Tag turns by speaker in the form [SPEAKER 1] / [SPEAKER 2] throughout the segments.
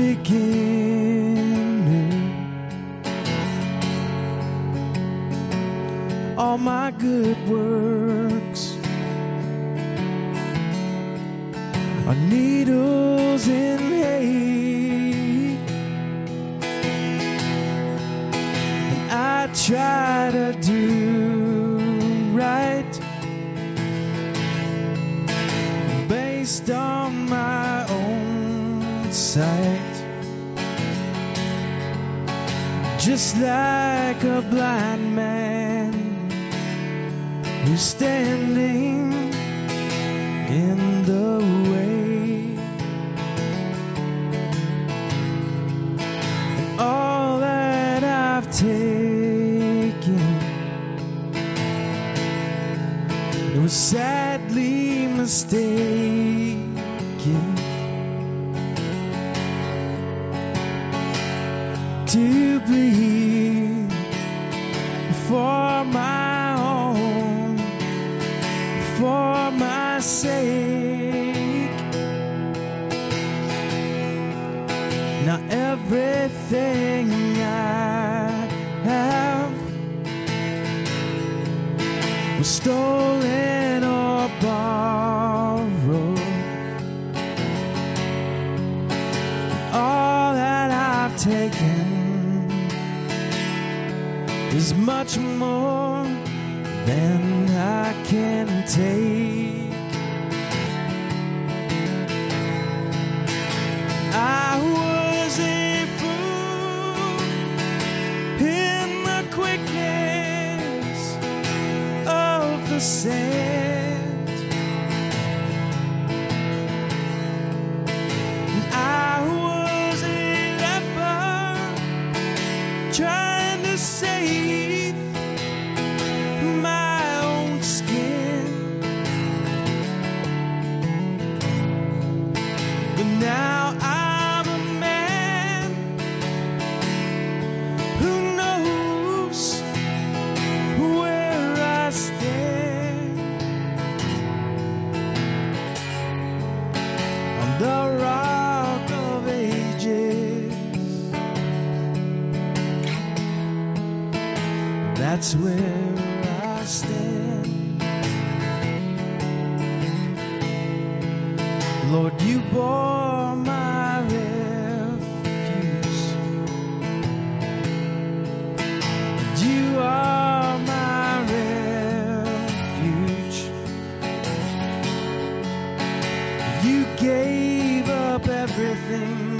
[SPEAKER 1] beginner. All my good works are needles in hay, and I try to do right based on my own sight, just like a blind man who's standing in the way. And all that I've taken, it was sadly mistaken to bleed for my own, for my sake. Now everything I have was stolen or borrowed. All that I've taken is much more than I can take. I was a fool in the quickness of the sand, and I was a leper trying to save my own skin. But now I'm a man who knows where I stand on the rock of ages. That's where I stand. Lord, you bore my refuse. You are my refuge. You gave up everything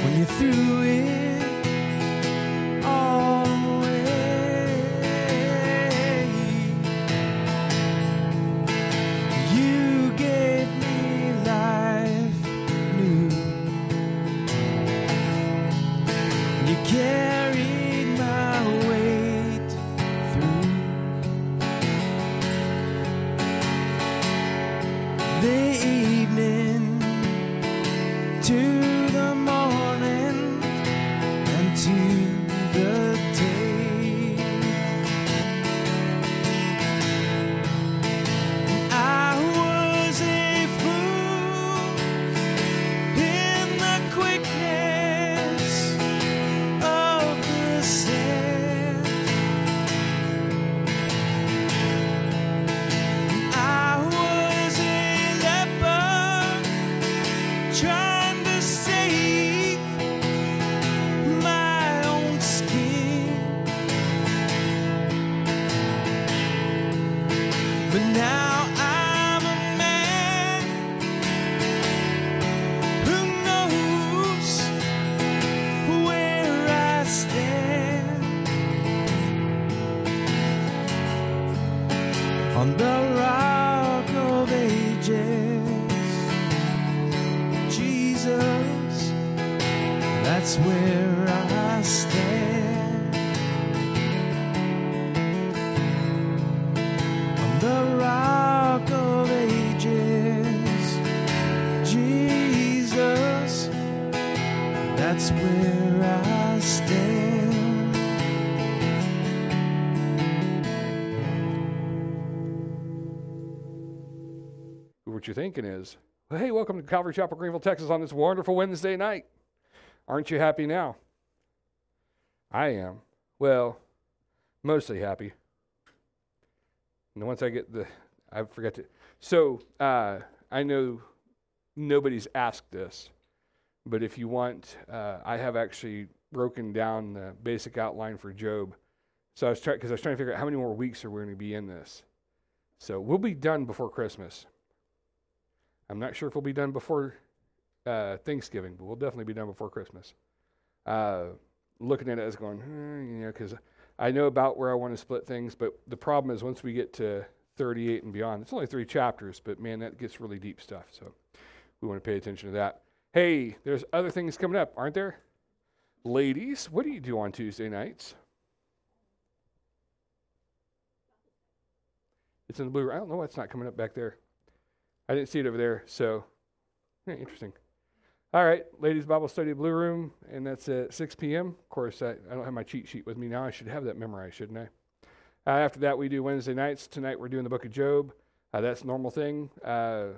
[SPEAKER 1] when you threw it all away. You gave me life new. You carried my weight through the evening to the morning and to the day. I was a fool in the quickness of the sand. I was a leper trying to save my own skin. But now I'm a man who knows where I stand on the rock of ages. Jesus, that's where I stand. On the rock of ages. Jesus, that's where I stand.
[SPEAKER 2] What you're thinking is, Well, hey, welcome to Calvary Chapel Greenville, Texas on this wonderful Wednesday night. Aren't you happy now? I am. Well, mostly happy. And once I forget to. So, I know nobody's asked this, but if you want, I have actually broken down the basic outline for Job. So I was trying to figure out how many more weeks are we going to be in this. So we'll be done before Christmas. I'm not sure if we'll be done before Thanksgiving, but we'll definitely be done before Christmas. Looking at it as going, because I know about where I want to split things, but the problem is once we get to 38 and beyond, it's only 3 chapters, but man, that gets really deep stuff. So we want to pay attention to that. Hey, there's other things coming up, aren't there? Ladies, what do you do on Tuesday nights? It's in the blue. I don't know why it's not coming up back there. I didn't see it over there, so interesting. All right, ladies' Bible study, Blue Room, and that's at 6 p.m. Of course, I don't have my cheat sheet with me now. I should have that memorized, shouldn't I? After that, we do Wednesday nights. Tonight, we're doing the book of Job. That's a normal thing. For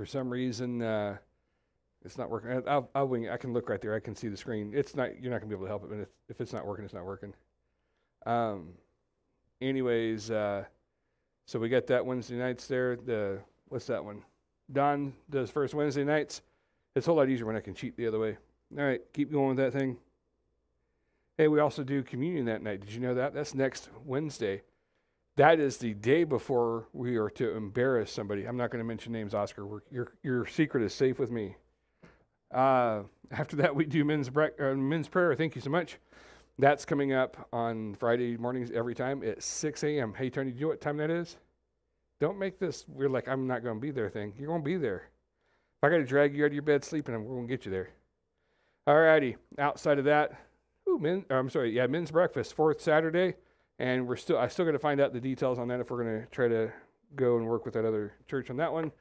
[SPEAKER 2] some reason, it's not working. I'll wing it. I can look right there. I can see the screen. It's not. You're not going to be able to help it, but if it's not working, it's not working. Anyways, so we got that Wednesday nights there. What's that one? Don does first Wednesday nights. It's a whole lot easier when I can cheat the other way. All right, keep going with that thing. Hey, we also do communion that night. Did you know that? That's next Wednesday. That is the day before we are to embarrass somebody. I'm not going to mention names, Oscar. Your secret is safe with me. After that, we do men's prayer. Thank you so much. That's coming up on Friday mornings every time at 6 a.m. Hey, Tony, do you know what time that is? Don't make this weird like I'm not going to be there thing. You're going to be there. If I got to drag you out of your bed sleeping, we're going to get you there. All righty. Outside of that, men's breakfast, 4th Saturday, and I still got to find out the details on that if we're going to try to go and work with that other church on that one.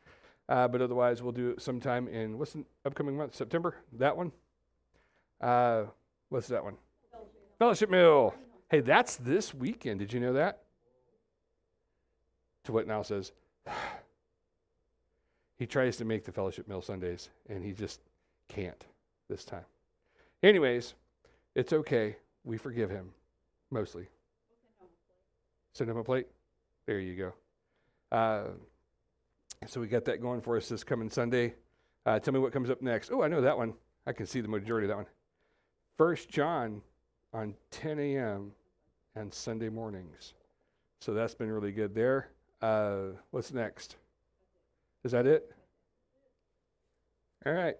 [SPEAKER 2] But otherwise, we'll do it sometime in, what's the upcoming month? September? That one? What's that one? Fellowship Meal. Hey, that's this weekend. Did you know that? To what now says, he tries to make the Fellowship Meal Sundays, and he just can't this time. Anyways, it's okay. We forgive him, mostly. Send him a plate. There you go. So we got that going for us this coming Sunday. Tell me what comes up next. Oh, I know that one. I can see the majority of that one. 1 John on 10 a.m. and Sunday mornings. So that's been really good there. What's next? Is that it? All right.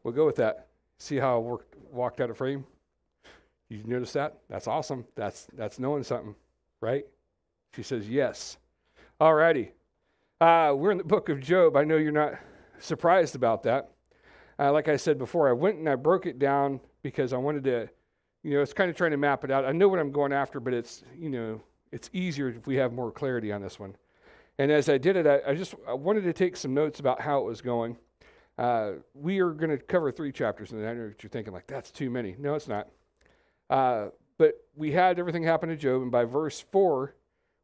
[SPEAKER 2] We'll go with that. See how I walked out of frame? You notice that? That's awesome. That's knowing something, right? She says yes. All righty. We're in the book of Job. I know you're not surprised about that. Like I said before, I went and I broke it down because I wanted to, it's kind of trying to map it out. I know what I'm going after, but it's easier if we have more clarity on this one. And as I did it, I wanted to take some notes about how it was going. We are going to cover 3 chapters, and I know what you're thinking, like, that's too many. No, it's not. But we had everything happen to Job, and by verse 4,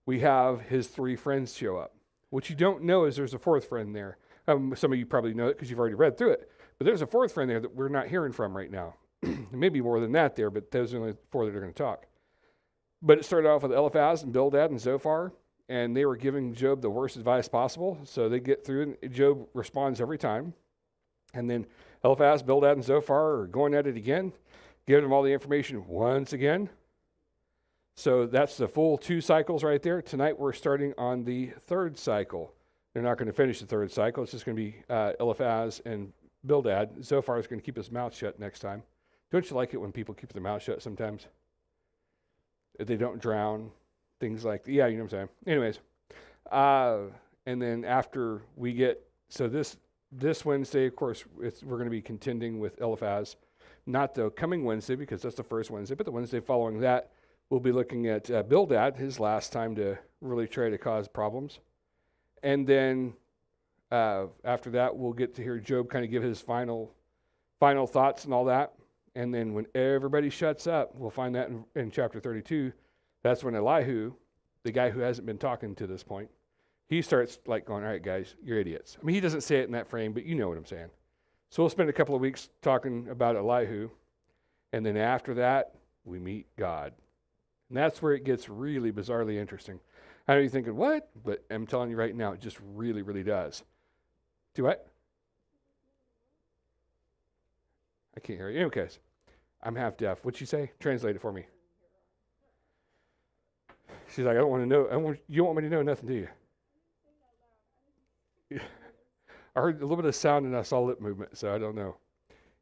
[SPEAKER 2] we have his 3 friends show up. What you don't know is there's a 4th friend there. Some of you probably know it because you've already read through it. But there's a 4th friend there that we're not hearing from right now. Maybe more than that there, but those are the only 4 that are going to talk. But it started off with Eliphaz and Bildad and Zophar, and they were giving Job the worst advice possible. So they get through, and Job responds every time. And then Eliphaz, Bildad, and Zophar are going at it again, giving them all the information once again. So that's the full 2 cycles right there. Tonight we're starting on the 3rd cycle. They're not going to finish the 3rd cycle. It's just going to be Eliphaz and Bildad. Zophar is going to keep his mouth shut next time. Don't you like it when people keep their mouth shut sometimes? They don't drown, things like that. Yeah, you know what I'm saying. Anyways, and then after we get, so this Wednesday, of course, we're going to be contending with Eliphaz. Not the coming Wednesday, because that's the first Wednesday, but the Wednesday following that, we'll be looking at Bildad, his last time to really try to cause problems. And then after that, we'll get to hear Job kind of give his final thoughts and all that. And then when everybody shuts up, we'll find that in chapter 32. That's when Elihu, the guy who hasn't been talking to this point, he starts like going, all right, guys, you're idiots. I mean, he doesn't say it in that frame, but you know what I'm saying. So we'll spend a couple of weeks talking about Elihu, and then after that, we meet God. And that's where it gets really bizarrely interesting. I know you're thinking, what? But I'm telling you right now, it just really, really does. Do what? I can't hear you. Okay, I'm half deaf. What'd she say? Translate it for me. She's like, I don't want to know. You don't want me to know nothing, do you? Yeah. I heard a little bit of sound and I saw lip movement, so I don't know.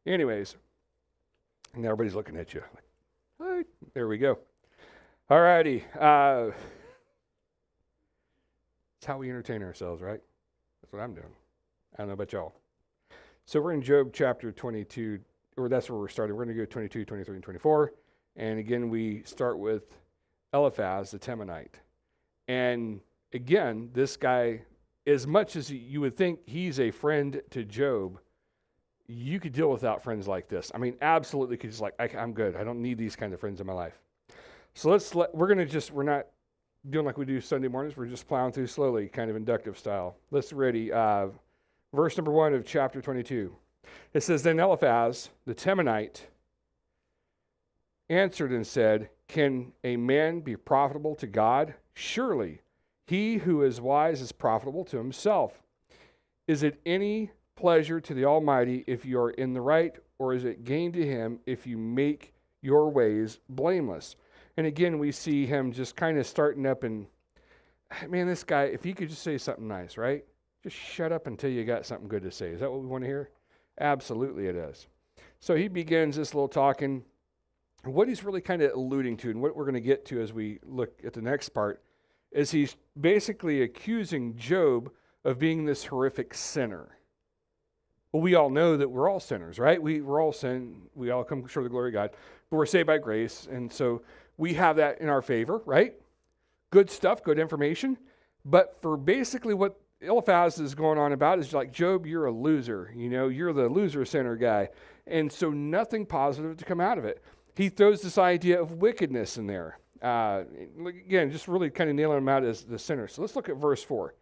[SPEAKER 2] Anyways, and everybody's looking at you. Like, all right, there we go. All righty. It's how we entertain ourselves, right? That's what I'm doing. I don't know about y'all. So we're in Job chapter 22, or that's where we're starting. We're going to go 22, 23, and 24. And again, we start with Eliphaz, the Temanite. And again, this guy, as much as you would think he's a friend to Job, you could deal without friends like this. I mean, absolutely could just like, I'm good. I don't need these kinds of friends in my life. So we're not doing like we do Sunday mornings. We're just plowing through slowly, kind of inductive style. Let's ready. Verse number 1 of chapter 22. It says, Then Eliphaz, the Temanite, answered and said, Can a man be profitable to God? Surely he who is wise is profitable to himself. Is it any pleasure to the Almighty if you are in the right, or is it gain to him if you make your ways blameless? And again, we see him just kind of starting up and, man, this guy, if he could just say something nice, right? Just shut up until you got something good to say. Is that what we want to hear? Absolutely it is. So he begins this little talking. What he's really kind of alluding to, and what we're going to get to as we look at the next part, is he's basically accusing Job of being this horrific sinner. Well, we all know that we're all sinners, right? We're all sin. We all come short of the glory of God. But we're saved by grace, and so we have that in our favor, right? Good stuff, good information. But for basically what Eliphaz is going on about is like, Job, you're a loser. You know, you're the loser sinner guy. And so nothing positive to come out of it. He throws this idea of wickedness in there. Again, just really kind of nailing him out as the sinner. So let's look at verse 4.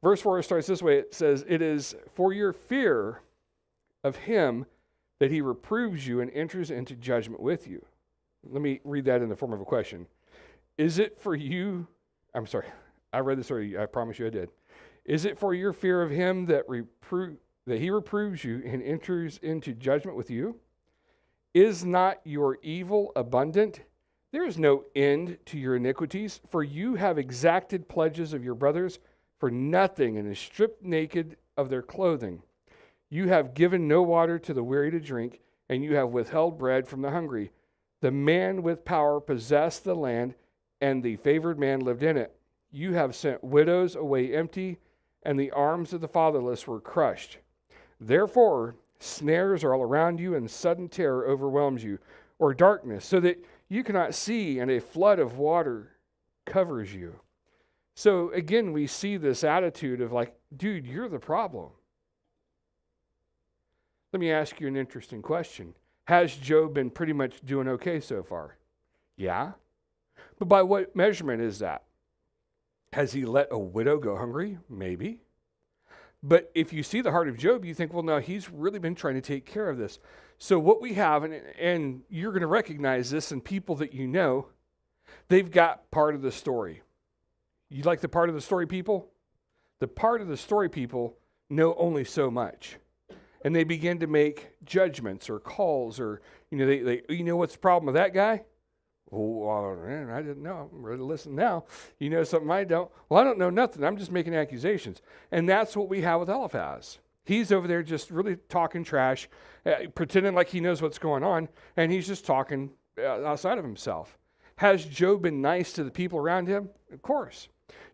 [SPEAKER 2] Verse 4 starts this way. It says, It is for your fear of him that he reproves you and enters into judgment with you. Let me read that in the form of a question. Is it for you? I'm sorry. I read this already. I promise you I did. Is it for your fear of him that he reproves you and enters into judgment with you? Is not your evil abundant? There is no end to your iniquities, for you have exacted pledges of your brothers for nothing and is stripped naked of their clothing. You have given no water to the weary to drink, and you have withheld bread from the hungry. The man with power possessed the land, and the favored man lived in it. You have sent widows away empty, and the arms of the fatherless were crushed. Therefore, snares are all around you, and sudden terror overwhelms you, or darkness, so that you cannot see, and a flood of water covers you. So again, we see this attitude of like, dude, you're the problem. Let me ask you an interesting question. Has Job been pretty much doing okay so far? Yeah. But by what measurement is that? Has he let a widow go hungry? Maybe. But if you see the heart of Job, you think, well, no, he's really been trying to take care of this. So what we have, and you're going to recognize this in people that you know, they've got part of the story. You like the part of the story people? The part of the story people know only so much. And they begin to make judgments or calls or, they you know what's the problem with that guy? Oh, man, I didn't know. I'm ready to listen now. You know something I don't? Well, I don't know nothing. I'm just making accusations. And that's what we have with Eliphaz. He's over there just really talking trash, pretending like he knows what's going on, and he's just talking outside of himself. Has Job been nice to the people around him? Of course.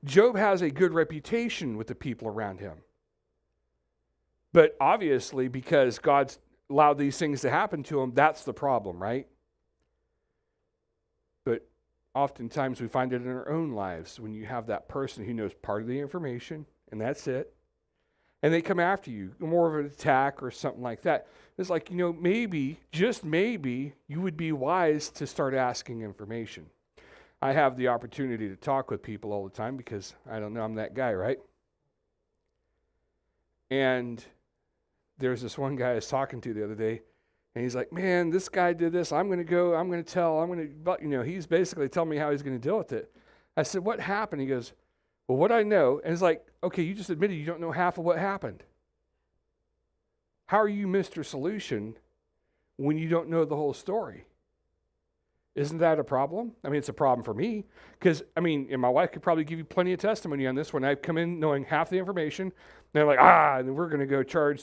[SPEAKER 2] Job has a good reputation with the people around him. But obviously, because God's allowed these things to happen to him, that's the problem, right? But oftentimes we find it in our own lives when you have that person who knows part of the information, and that's it. And they come after you, more of an attack or something like that. It's like, maybe, just maybe, you would be wise to start asking information. I have the opportunity to talk with people all the time because I don't know, I'm that guy, right? And there's this one guy I was talking to the other day, and he's like, man, this guy did this. I'm going to tell, he's basically telling me how he's going to deal with it. I said, what happened? He goes, well, what I know, and it's like, okay, you just admitted you don't know half of what happened. How are you Mr. Solution when you don't know the whole story? Isn't that a problem? I mean, it's a problem for me because, and my wife could probably give you plenty of testimony on this when I come in knowing half the information. And they're like, and we're going to go charge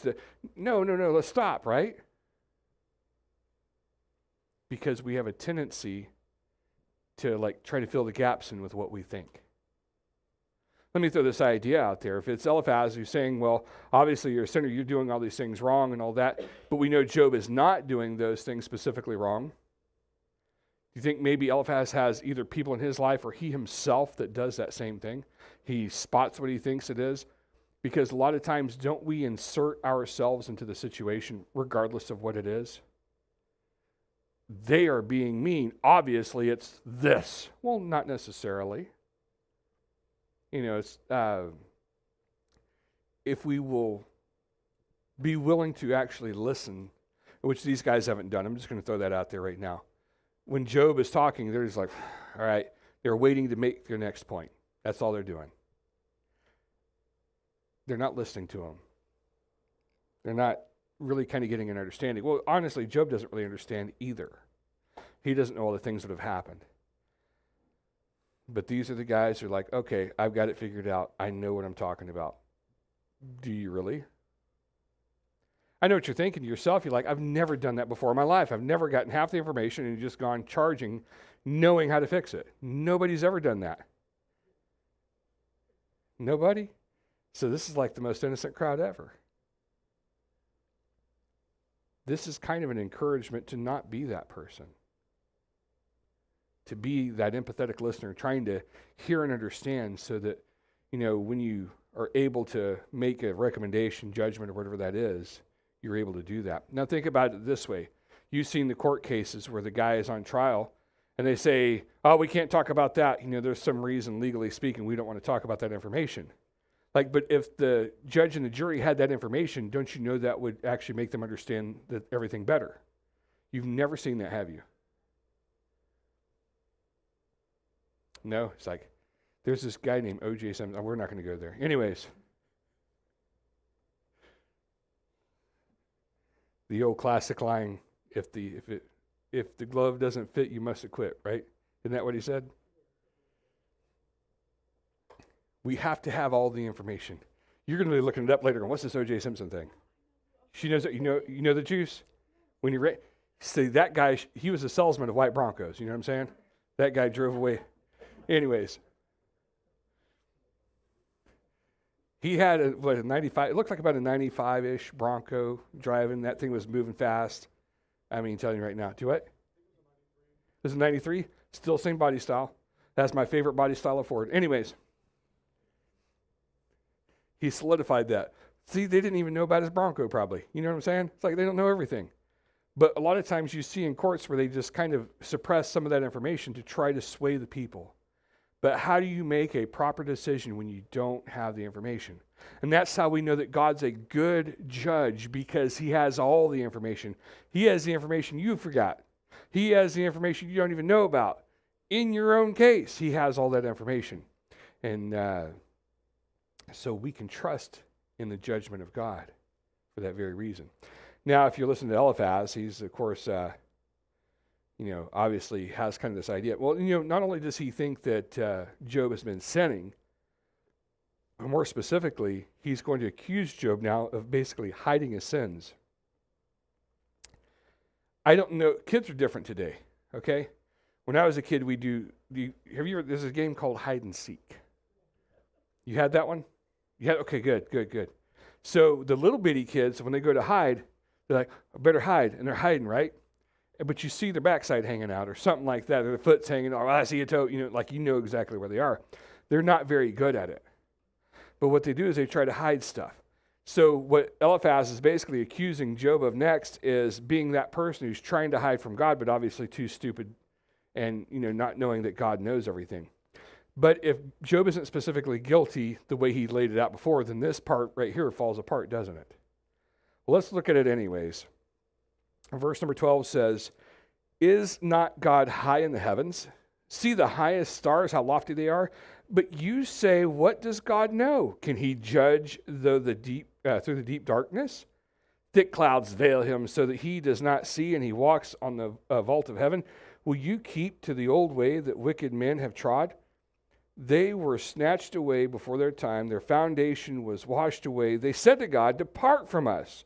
[SPEAKER 2] no, let's stop, right? Because we have a tendency to try to fill the gaps in with what we think. Let me throw this idea out there. If it's Eliphaz who's saying, well, obviously you're a sinner, you're doing all these things wrong and all that, but we know Job is not doing those things specifically wrong. Do you think maybe Eliphaz has either people in his life or he himself that does that same thing? He spots what he thinks it is? Because a lot of times, don't we insert ourselves into the situation regardless of what it is? They are being mean. Obviously, it's this. Well, not necessarily. It's if we will be willing to actually listen, which these guys haven't done. I'm just going to throw that out there right now. When Job is talking, they're just like, all right, they're waiting to make their next point. That's all they're doing. They're not listening to him. They're not really kind of getting an understanding. Well, honestly, Job doesn't really understand either. He doesn't know all the things that have happened. But these are the guys who are like, okay, I've got it figured out. I know what I'm talking about. Do you really? I know what you're thinking to yourself. You're like, I've never done that before in my life. I've never gotten half the information and just gone charging, knowing how to fix it. Nobody's ever done that. Nobody? So this is like the most innocent crowd ever. This is kind of an encouragement to not be that person. To be that empathetic listener, trying to hear and understand so that, when you are able to make a recommendation, judgment, or whatever that is, you're able to do that. Now think about it this way. You've seen the court cases where the guy is on trial and they say, oh, we can't talk about that. There's some reason, legally speaking, we don't want to talk about that information. But if the judge and the jury had that information, don't you know that would actually make them understand that everything better? You've never seen that, have you? No, it's like, there's this guy named O.J. Simpson. We're not going to go there. Anyways. The old classic line, if the glove doesn't fit, you must acquit, right? Isn't that what he said? We have to have all the information. You're going to be looking it up later. What's this O.J. Simpson thing? She knows that you know the juice. When you see that guy, he was a salesman of white Broncos. You know what I'm saying? That guy drove away. Anyways, he had a 95. It looked like about a 95-ish Bronco driving. That thing was moving fast. Telling you right now. Do what? This is 93. Still same body style. That's my favorite body style of Ford. Anyways, he solidified that. See, they didn't even know about his Bronco probably. You know what I'm saying? It's like they don't know everything. But a lot of times you see in courts where they just kind of suppress some of that information to try to sway the people. But how do you make a proper decision when you don't have the information? And that's how we know that God's a good judge, because he has all the information. He has the information you forgot. He has the information you don't even know about. In your own case, he has all that information. And so we can trust in the judgment of God for that very reason. Now, if you're listening to Eliphaz, he's, of course, obviously has kind of this idea. Well, not only does he think that Job has been sinning, but more specifically, he's going to accuse Job now of basically hiding his sins. I don't know. Kids are different today, okay? When I was a kid, there's a game called hide and seek. You had that one? You had? Okay, good. So the little bitty kids, when they go to hide, they're like, I better hide, and they're hiding, right? But you see their backside hanging out or something like that, or their foot's hanging out, I see a toe, you know exactly where they are. They're not very good at it. But what they do is they try to hide stuff. So what Eliphaz is basically accusing Job of next is being that person who's trying to hide from God, but obviously too stupid and, not knowing that God knows everything. But if Job isn't specifically guilty the way he laid it out before, then this part right here falls apart, doesn't it? Well, let's look at it anyways. Verse number 12 says, "Is not God high in the heavens? See the highest stars, how lofty they are. But you say, what does God know? Can he judge through the deep darkness? Thick clouds veil him so that he does not see, and he walks on the vault of heaven. Will you keep to the old way that wicked men have trod? They were snatched away before their time. Their foundation was washed away. They said to God, depart from us.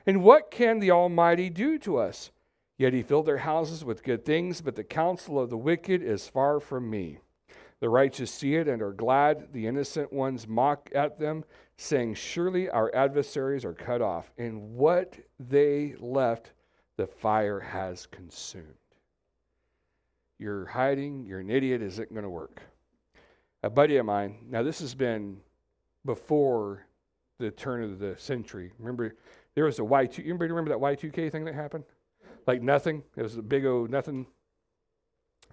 [SPEAKER 2] And what can the Almighty do to us? Yet he filled their houses with good things, but the counsel of the wicked is far from me. The righteous see it and are glad. The innocent ones mock at them, saying, surely our adversaries are cut off, and what they left the fire has consumed." You're hiding, you're an idiot, isn't going to work. A buddy of mine, now this has been before the turn of the century. Remember, there was a Y2, anybody remember that Y2K thing that happened? Like nothing, it was a big old nothing.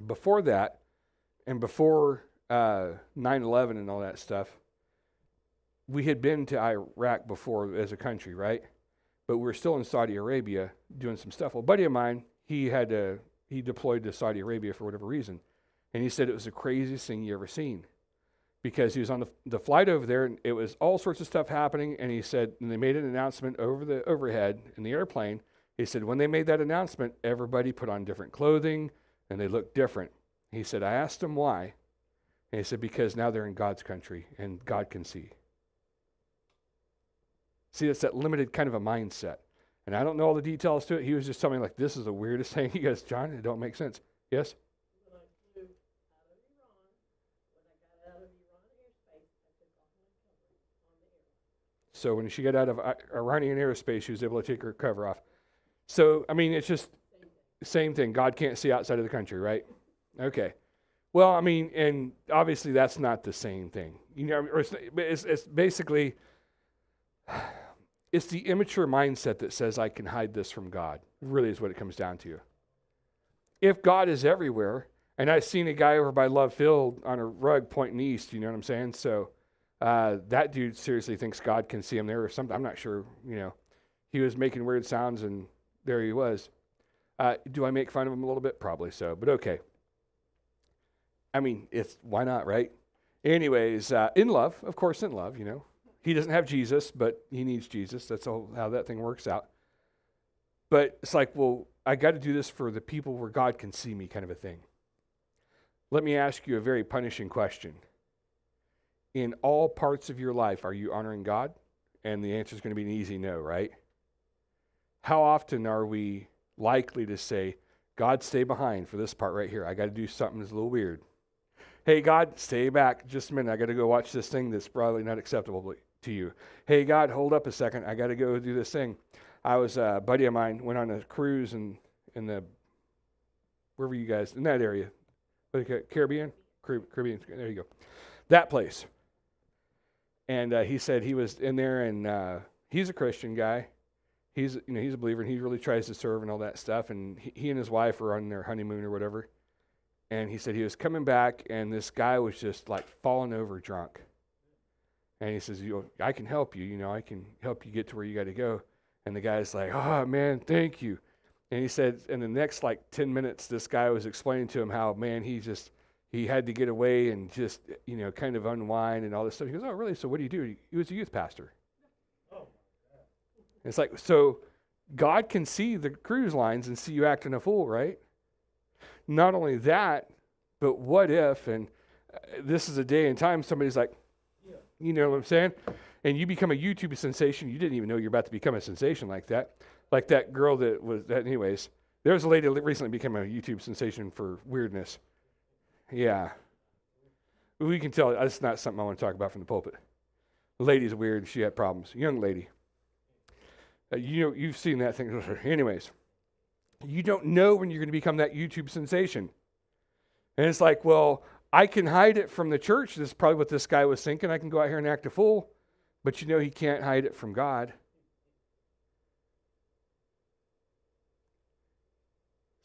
[SPEAKER 2] Before that, and before 9/11 and all that stuff, we had been to Iraq before as a country, right? But we were still in Saudi Arabia doing some stuff. Well, a buddy of mine, he deployed to Saudi Arabia for whatever reason. And he said it was the craziest thing you ever seen. Because he was on the flight over there, and it was all sorts of stuff happening. And he said, and they made an announcement over the overhead in the airplane. He said, when they made that announcement, everybody put on different clothing, and they looked different. He said, I asked him why. And he said, because now they're in God's country, and God can see. See, it's that limited kind of a mindset. And I don't know all the details to it. He was just telling me, like, this is the weirdest thing. He goes, John, it don't make sense. Yes?
[SPEAKER 3] When I flew out of Iran, when I got out of Iran airspace, I took off my cover on the airline.
[SPEAKER 2] So when she got out of Iranian airspace, she was able to take her cover off. So, I mean, it's just same thing. God can't see outside of the country, right? Okay. Well, I mean, and obviously that's not the same thing. Or it's basically, it's the immature mindset that says I can hide this from God. Really is what it comes down to. If God is everywhere, and I've seen a guy over by Love Field on a rug pointing east, you know what I'm saying? So that dude seriously thinks God can see him there or something. I'm not sure, He was making weird sounds, and there he was. Do I make fun of him a little bit? Probably so, but okay. I mean, why not, right? Anyways, in love, of course, in love, He doesn't have Jesus, but he needs Jesus. That's how that thing works out. But it's like, well, I got to do this for the people where God can see me, kind of a thing. Let me ask you a very punishing question. In all parts of your life, are you honoring God? And the answer is going to be an easy no, right? How often are we likely to say, God, stay behind for this part right here. I got to do something that's a little weird. Hey, God, stay back just a minute. I got to go watch this thing that's probably not acceptable to you. Hey, God, hold up a second. I got to go do this thing. A buddy of mine went on a cruise in the, where were you guys? In that area. Caribbean? Caribbean. There you go. That place. And he said he was in there, and he's a Christian guy. He's a believer, and he really tries to serve and all that stuff. And he and his wife were on their honeymoon or whatever. And he said he was coming back, and this guy was just like falling over drunk. And he says, I can help you. I can help you get to where you got to go. And the guy's like, oh, man, thank you. And he said in the next 10 minutes, this guy was explaining to him how, man, he had to get away and just, kind of unwind and all this stuff. He goes, oh, really? So what do you do? He was a youth pastor. It's like, so God can see the cruise lines and see you acting a fool, right? Not only that, but what if, and this is a day and time, somebody's like, you know what I'm saying? And you become a YouTube sensation. You didn't even know you're about to become a sensation like that. Like that girl anyways. There was a lady that recently became a YouTube sensation for weirdness. Yeah. We can tell that's not something I want to talk about from the pulpit. The lady's weird. She had problems. Young lady. You've seen that thing. Anyways, you don't know when you're going to become that YouTube sensation. And it's like, well, I can hide it from the church. This is probably what this guy was thinking. I can go out here and act a fool. But he can't hide it from God.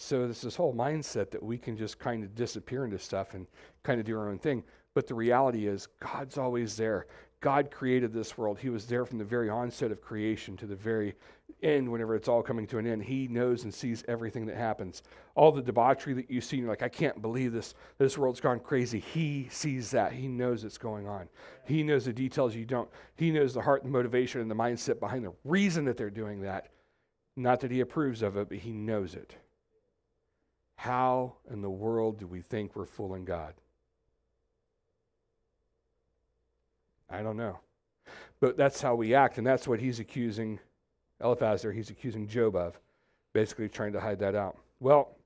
[SPEAKER 2] so there's this whole mindset that we can just kind of disappear into stuff and kind of do our own thing. But the reality is God's always there. God created this world. He was there from the very onset of creation to the very end, whenever it's all coming to an end. He knows and sees everything that happens. All the debauchery that you see, and you're like, I can't believe this world's gone crazy. He sees that. He knows it's going on. He knows the details you don't. He knows the heart, the motivation, and the mindset behind the reason that they're doing that. Not that he approves of it, but he knows it. How in the world do we think we're fooling God? I don't know. But that's how we act, and that's what he's accusing Eliphaz there. He's accusing Job of, basically trying to hide that out. Well,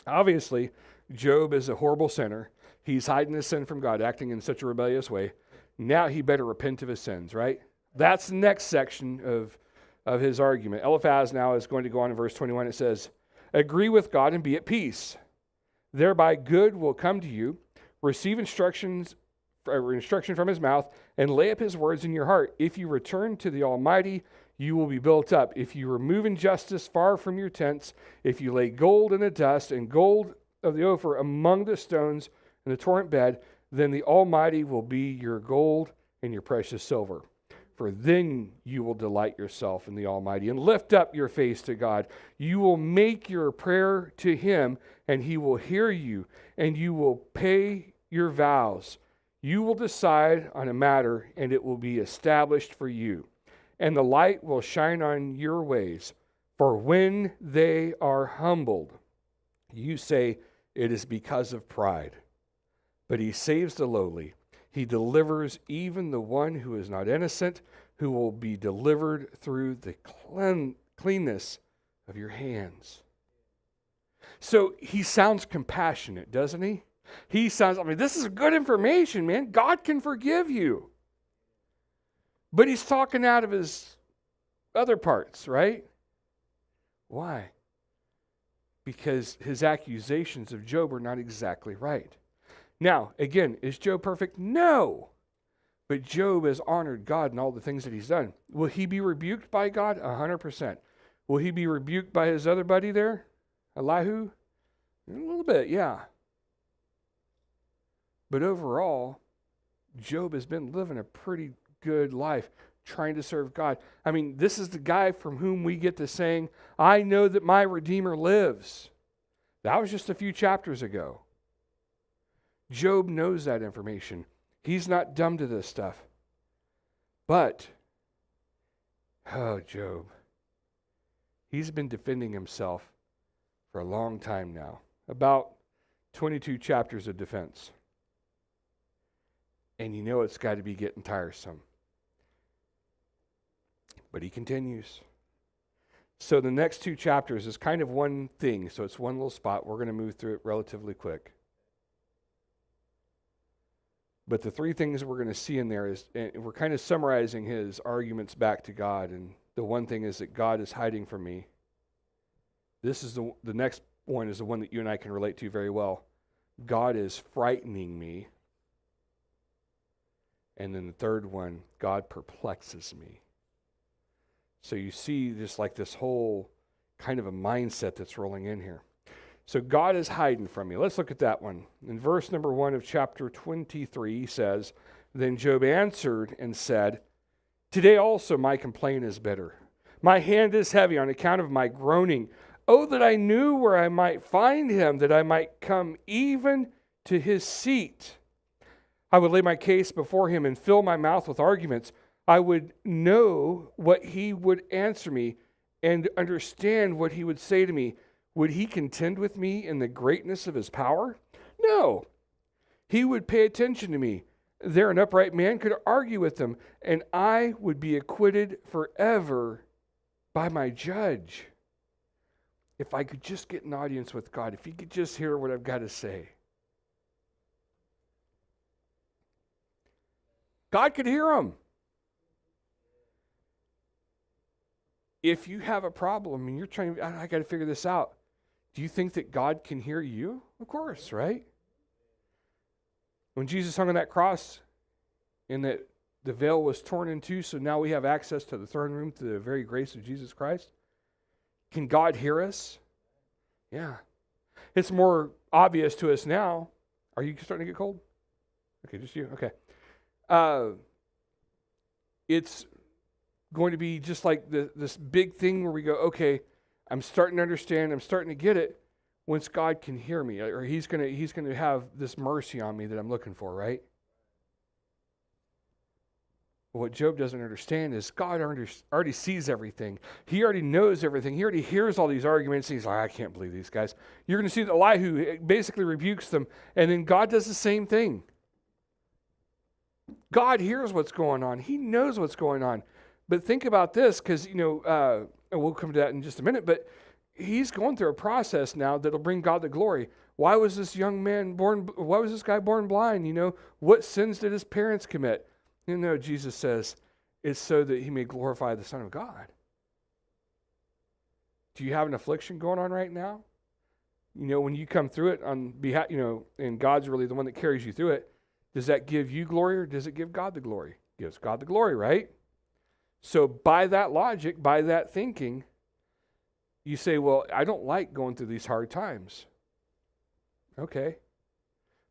[SPEAKER 2] obviously, Job is a horrible sinner. He's hiding his sin from God, acting in such a rebellious way. Now he better repent of his sins, right? That's the next section of his argument. Eliphaz now is going to go on in verse 21. It says, agree with God and be at peace. Thereby good will come to you. Receive instruction from his mouth, and lay up his words in your heart. If you return to the Almighty, you will be built up. If you remove injustice far from your tents, if you lay gold in the dust and gold of the Ophir among the stones in the torrent bed, then the Almighty will be your gold and your precious silver. For then you will delight yourself in the Almighty and lift up your face to God. You will make your prayer to him, and he will hear you, and you will pay your vows. You will decide on a matter, and it will be established for you. And the light will shine on your ways. For when they are humbled, you say, it is because of pride. But he saves the lowly. He delivers even the one who is not innocent, who will be delivered through the cleanness of your hands. So he sounds compassionate, doesn't he? He sounds, this is good information, man. God can forgive you. But he's talking out of his other parts, right? Why? Because his accusations of Job are not exactly right. Now, again, is Job perfect? No. But Job has honored God in all the things that he's done. Will he be rebuked by God? 100%. Will he be rebuked by his other buddy there, Elihu? A little bit, yeah. But overall, Job has been living a pretty good life, trying to serve God. This is the guy from whom we get the saying, I know that my Redeemer lives. That was just a few chapters ago. Job knows that information. He's not dumb to this stuff. But, Job, he's been defending himself for a long time now. About 22 chapters of defense. And it's got to be getting tiresome. But he continues. So the next two chapters is kind of one thing. So it's one little spot. We're going to move through it relatively quick. But the three things we're going to see in there is, and we're kind of summarizing his arguments back to God. And the one thing is that God is hiding from me. This is the next one is the one that you and I can relate to very well. God is frightening me. And then the third one, God perplexes me. So you see just like this whole kind of a mindset that's rolling in here. So God is hiding from me. Let's look at that one. In verse number 1 of chapter 23, he says, Then Job answered and said, Today also my complaint is bitter. My hand is heavy on account of my groaning. Oh, that I knew where I might find him, that I might come even to his seat. I would lay my case before him and fill my mouth with arguments. I would know what he would answer me and understand what he would say to me. Would he contend with me in the greatness of his power? No. He would pay attention to me. There an upright man could argue with him, and I would be acquitted forever by my judge. If I could just get an audience with God, if he could just hear what I've got to say. God could hear him. If you have a problem and you're trying, I got to figure this out. Do you think that God can hear you? Of course, right? When Jesus hung on that cross and that the veil was torn in two, so now we have access to the throne room through the very grace of Jesus Christ. Can God hear us? Yeah. It's more obvious to us now. Are you starting to get cold? Okay, just you. Okay. It's going to be just like this big thing where we go, okay, I'm starting to understand, I'm starting to get it. Once God can hear me, or He's gonna have this mercy on me that I'm looking for, right? But what Job doesn't understand is God already sees everything. He already knows everything. He already hears all these arguments. And he's like, I can't believe these guys. You're going to see the Elihu basically rebukes them, and then God does the same thing. God hears what's going on. He knows what's going on. But think about this, because, and we'll come to that in just a minute, but he's going through a process now that'll bring God the glory. Why was this why was this guy born blind? What sins did his parents commit? Jesus says, it's so that he may glorify the Son of God. Do you have an affliction going on right now? When you come through it on behalf, and God's really the one that carries you through it, does that give you glory or does it give God the glory? It gives God the glory, right? So by that logic, by that thinking, you say, well, I don't like going through these hard times. Okay.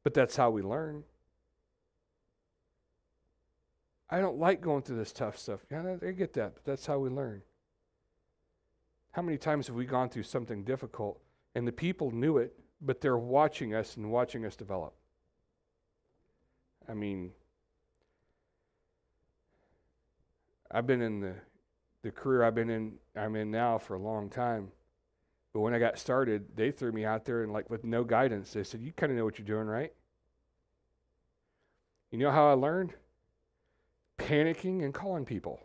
[SPEAKER 2] But that's how we learn. I don't like going through this tough stuff. Yeah, I get that, but that's how we learn. How many times have we gone through something difficult and the people knew it, but they're watching us and watching us develop? I mean, I've been in the career I'm in now for a long time. But when I got started, they threw me out there and with no guidance. They said, you kind of know what you're doing, right? You know how I learned? Panicking and calling people.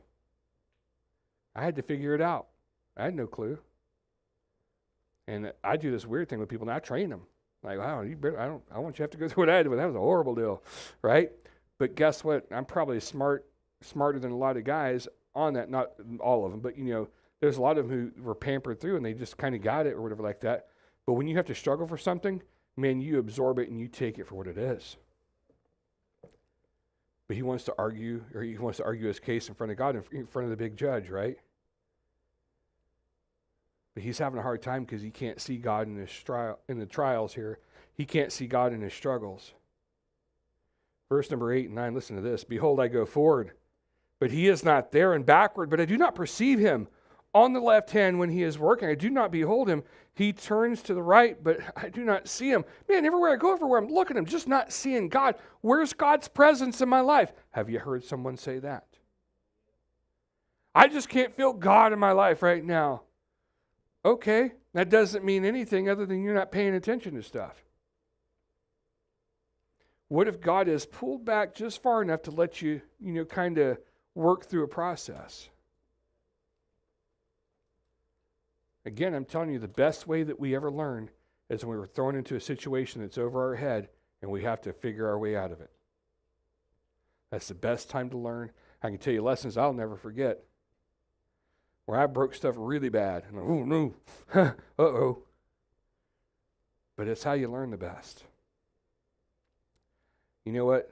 [SPEAKER 2] I had to figure it out. I had no clue. And I do this weird thing with people, and I train them. Like, wow, I want you to have to go through what I did. That was a horrible deal, right? But guess what? I'm probably smarter than a lot of guys on that. Not all of them, but there's a lot of them who were pampered through and they just kind of got it or whatever like that. But when you have to struggle for something, man, you absorb it and you take it for what it is. But he wants to argue his case in front of God, in front of the big judge, right? But he's having a hard time because he can't see God in the trials here. He can't see God in his struggles. Verse number 8 and 9, listen to this. Behold, I go forward, but he is not there, and backward, but I do not perceive him. On the left hand when he is working, I do not behold him. He turns to the right, but I do not see him. Man, everywhere I go, everywhere I'm looking, I'm just not seeing God. Where's God's presence in my life? Have you heard someone say that? I just can't feel God in my life right now. Okay, that doesn't mean anything other than you're not paying attention to stuff. What if God has pulled back just far enough to let you, kind of work through a process? Again, I'm telling you, the best way that we ever learn is when we're thrown into a situation that's over our head and we have to figure our way out of it. That's the best time to learn. I can tell you lessons I'll never forget. Where I broke stuff really bad. And oh no, uh-oh. But it's how you learn the best. You know what?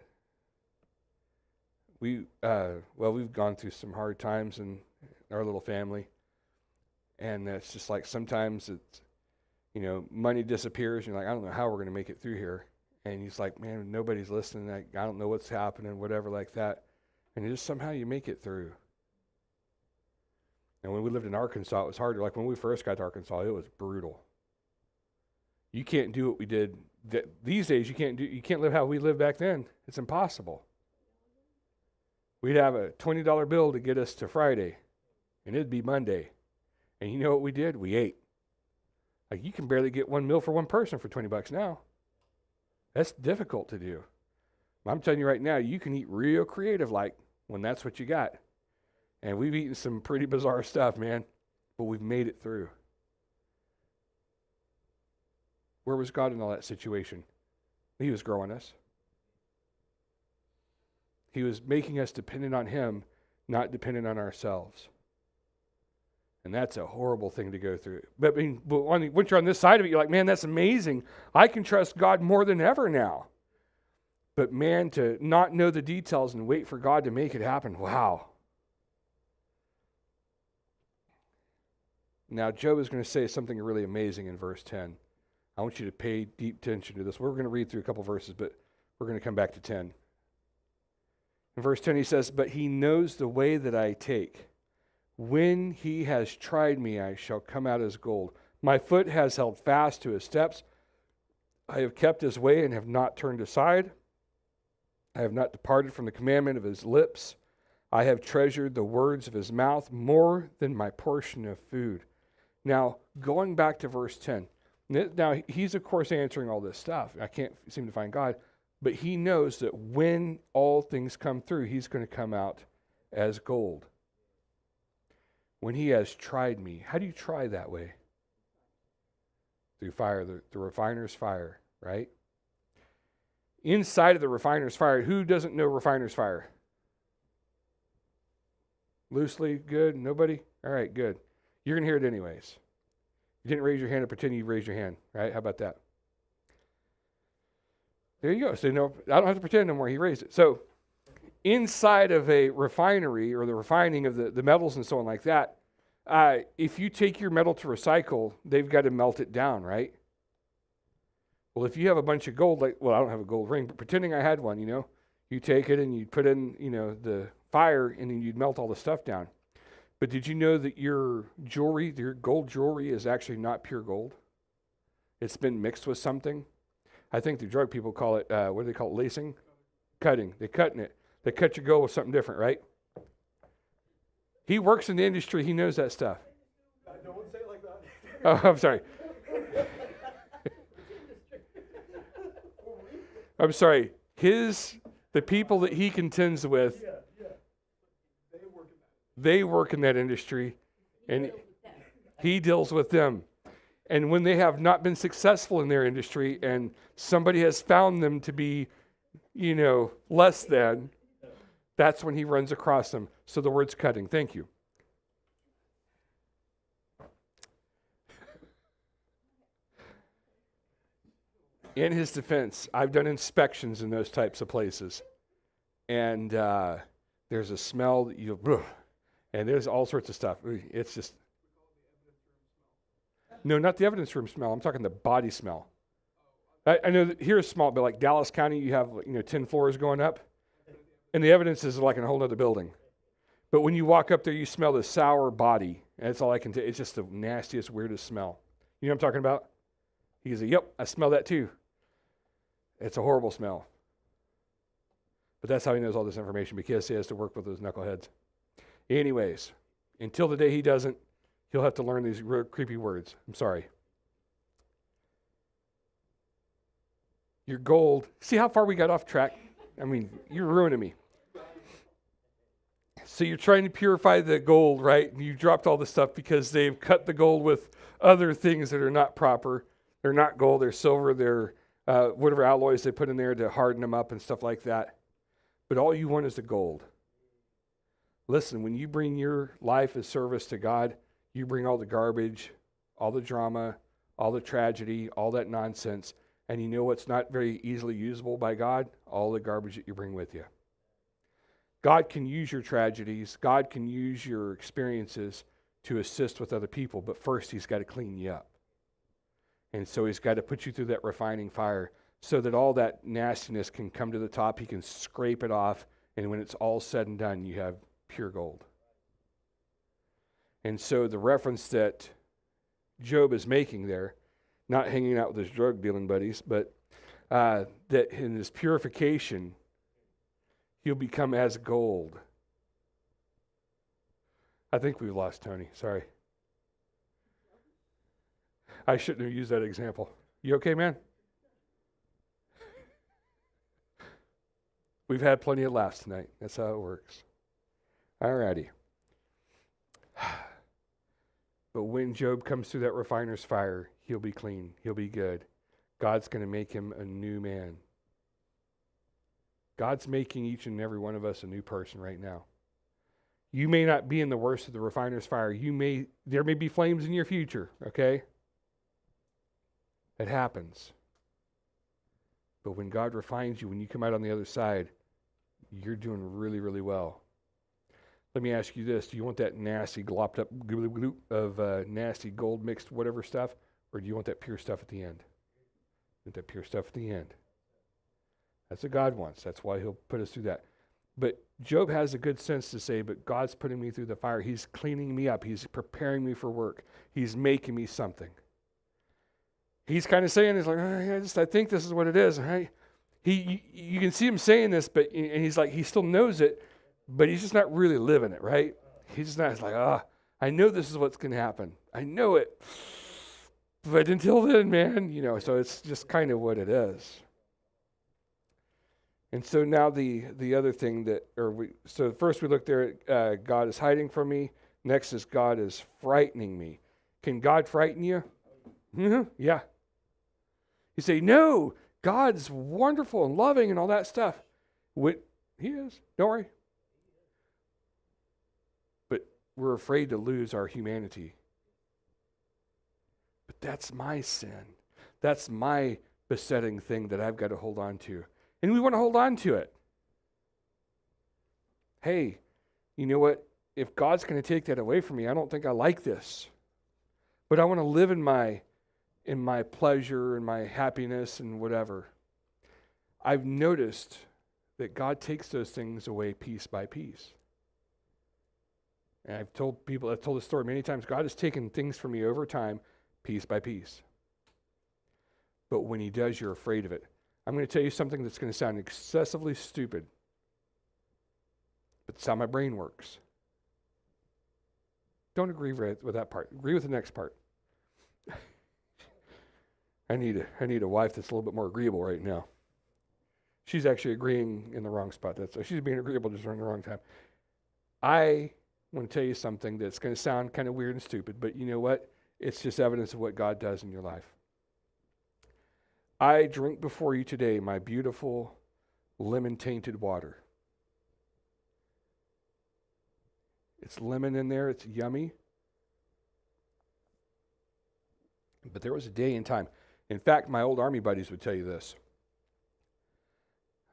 [SPEAKER 2] We've gone through some hard times in our little family. And it's just like sometimes it's, money disappears. And you're like, I don't know how we're going to make it through here. And he's like, man, nobody's listening. I don't know what's happening, whatever like that. And just somehow you make it through. And when we lived in Arkansas, it was harder. Like when we first got to Arkansas, it was brutal. You can't do what we did. These days, you can't live how we lived back then. It's impossible. We'd have a $20 bill to get us to Friday, and it'd be Monday. And you know what we did? We ate. Like you can barely get one meal for one person for $20 now. That's difficult to do. I'm telling you right now, you can eat real creative when that's what you got. And we've eaten some pretty bizarre stuff, man, but we've made it through. Where was God in all that situation? He was growing us. He was making us dependent on him, not dependent on ourselves. And that's a horrible thing to go through. But once you're on this side of it, you're like, man, that's amazing. I can trust God more than ever now. But man, to not know the details and wait for God to make it happen, wow. Now, Job is going to say something really amazing in verse 10. I want you to pay deep attention to this. We're going to read through a couple verses, but we're going to come back to 10. In verse 10 he says, "But he knows the way that I take. When he has tried me, I shall come out as gold. My foot has held fast to his steps. I have kept his way and have not turned aside. I have not departed from the commandment of his lips. I have treasured the words of his mouth more than my portion of food." Now, going back to verse 10. Now, he's, of course, answering all this stuff. I can't seem to find God. But he knows that when all things come through, he's going to come out as gold. When he has tried me. How do you try that way? Through fire, the refiner's fire, right? Inside of the refiner's fire, who doesn't know refiner's fire? Loosely, good, nobody? All right, good. You're going to hear it anyways. You didn't raise your hand and pretend you raised your hand, right? How about that? There you go. So no, I don't have to pretend no more. He raised it. So inside of a refinery or the refining of the metals and so on like that, if you take your metal to recycle, they've got to melt it down, right? Well, if you have a bunch of gold, I don't have a gold ring, but pretending I had one, you take it and you put in, the fire and then you'd melt all the stuff down. But did you know that your jewelry, your gold jewelry is actually not pure gold? It's been mixed with something. I think the drug people call it, what do they call it, lacing? Cutting. They're cutting it. They cut your gold with something different, right? He works in the industry. He knows that stuff.
[SPEAKER 4] Don't say it like that.
[SPEAKER 2] Oh, I'm sorry. I'm sorry. The people that he contends with, they work in that industry, and he deals with them. And when they have not been successful in their industry and somebody has found them to be, less than, that's when he runs across them. So the word's cutting. Thank you. In his defense, I've done inspections in those types of places. And there's a smell that and there's all sorts of stuff. It's just... No, not the evidence room smell. I'm talking the body smell. I know that here's small, but like Dallas County, you have 10 floors going up, and the evidence is like in a whole other building. But when you walk up there, you smell the sour body, and that's all I can tell. It's just the nastiest, weirdest smell. You know what I'm talking about? He goes, "Yep, I smell that too." It's a horrible smell. But that's how he knows all this information, because he has to work with those knuckleheads. Anyways, until the day he doesn't, he'll have to learn these real creepy words. I'm sorry. Your gold. See how far we got off track? I mean, you're ruining me. So you're trying to purify the gold, right? And you dropped all the stuff because they've cut the gold with other things that are not proper. They're not gold. They're silver. They're whatever alloys they put in there to harden them up and stuff like that. But all you want is the gold. Listen, when you bring your life as service to God, you bring all the garbage, all the drama, all the tragedy, all that nonsense, and you know what's not very easily usable by God? All the garbage that you bring with you. God can use your tragedies, God can use your experiences to assist with other people, but first he's got to clean you up. And so he's got to put you through that refining fire so that all that nastiness can come to the top. He can scrape it off, and when it's all said and done, you have pure gold. And so the reference that Job is making there, not hanging out with his drug dealing buddies, but that in his purification, he'll become as gold. I think we've lost Tony. Sorry. I shouldn't have used that example. You okay, man? We've had plenty of laughs tonight. That's how it works. All righty. But when Job comes through that refiner's fire, he'll be clean. He'll be good. God's going to make him a new man. God's making each and every one of us a new person right now. You may not be in the worst of the refiner's fire. There may be flames in your future, okay? It happens. But when God refines you, when you come out on the other side, you're doing really, really well. Let me ask you this. Do you want that nasty glopped up of nasty gold mixed whatever stuff, or do you want that pure stuff at the end? But that pure stuff at the end. That's what God wants. That's why he'll put us through that. But Job has a good sense to say, but God's putting me through the fire. He's cleaning me up. He's preparing me for work. He's making me something. He's kind of saying, he's like, I think this is what it is. Right? You can see him saying this, but and he's like, he still knows it, but he's just not really living it, right? He's just not, he's like, I know this is what's going to happen. I know it. But until then, man, so it's just kind of what it is. And so now the other thing so first we looked there at God is hiding from me. Next is God is frightening me. Can God frighten you? Mm-hmm. Yeah. You say, no, God's wonderful and loving and all that stuff. He is. Don't worry. But we're afraid to lose our humanity. But that's my sin. That's my besetting thing that I've got to hold on to. And we want to hold on to it. Hey, you know what? If God's going to take that away from me, I don't think I like this. But I want to live in my pleasure and my happiness and whatever. I've noticed that God takes those things away piece by piece. And I've told this story many times. God has taken things from me over time, piece by piece. But when he does, you're afraid of it. I'm going to tell you something that's going to sound excessively stupid, but it's how my brain works. Don't agree with that part. Agree with the next part. I need a wife that's a little bit more agreeable right now. She's actually agreeing in the wrong spot. She's being agreeable just during the wrong time. I want to tell you something that's going to sound kind of weird and stupid, but you know what? It's just evidence of what God does in your life. I drink before you today my beautiful lemon-tainted water. It's lemon in there. It's yummy. But there was a day and time. In fact, my old Army buddies would tell you this.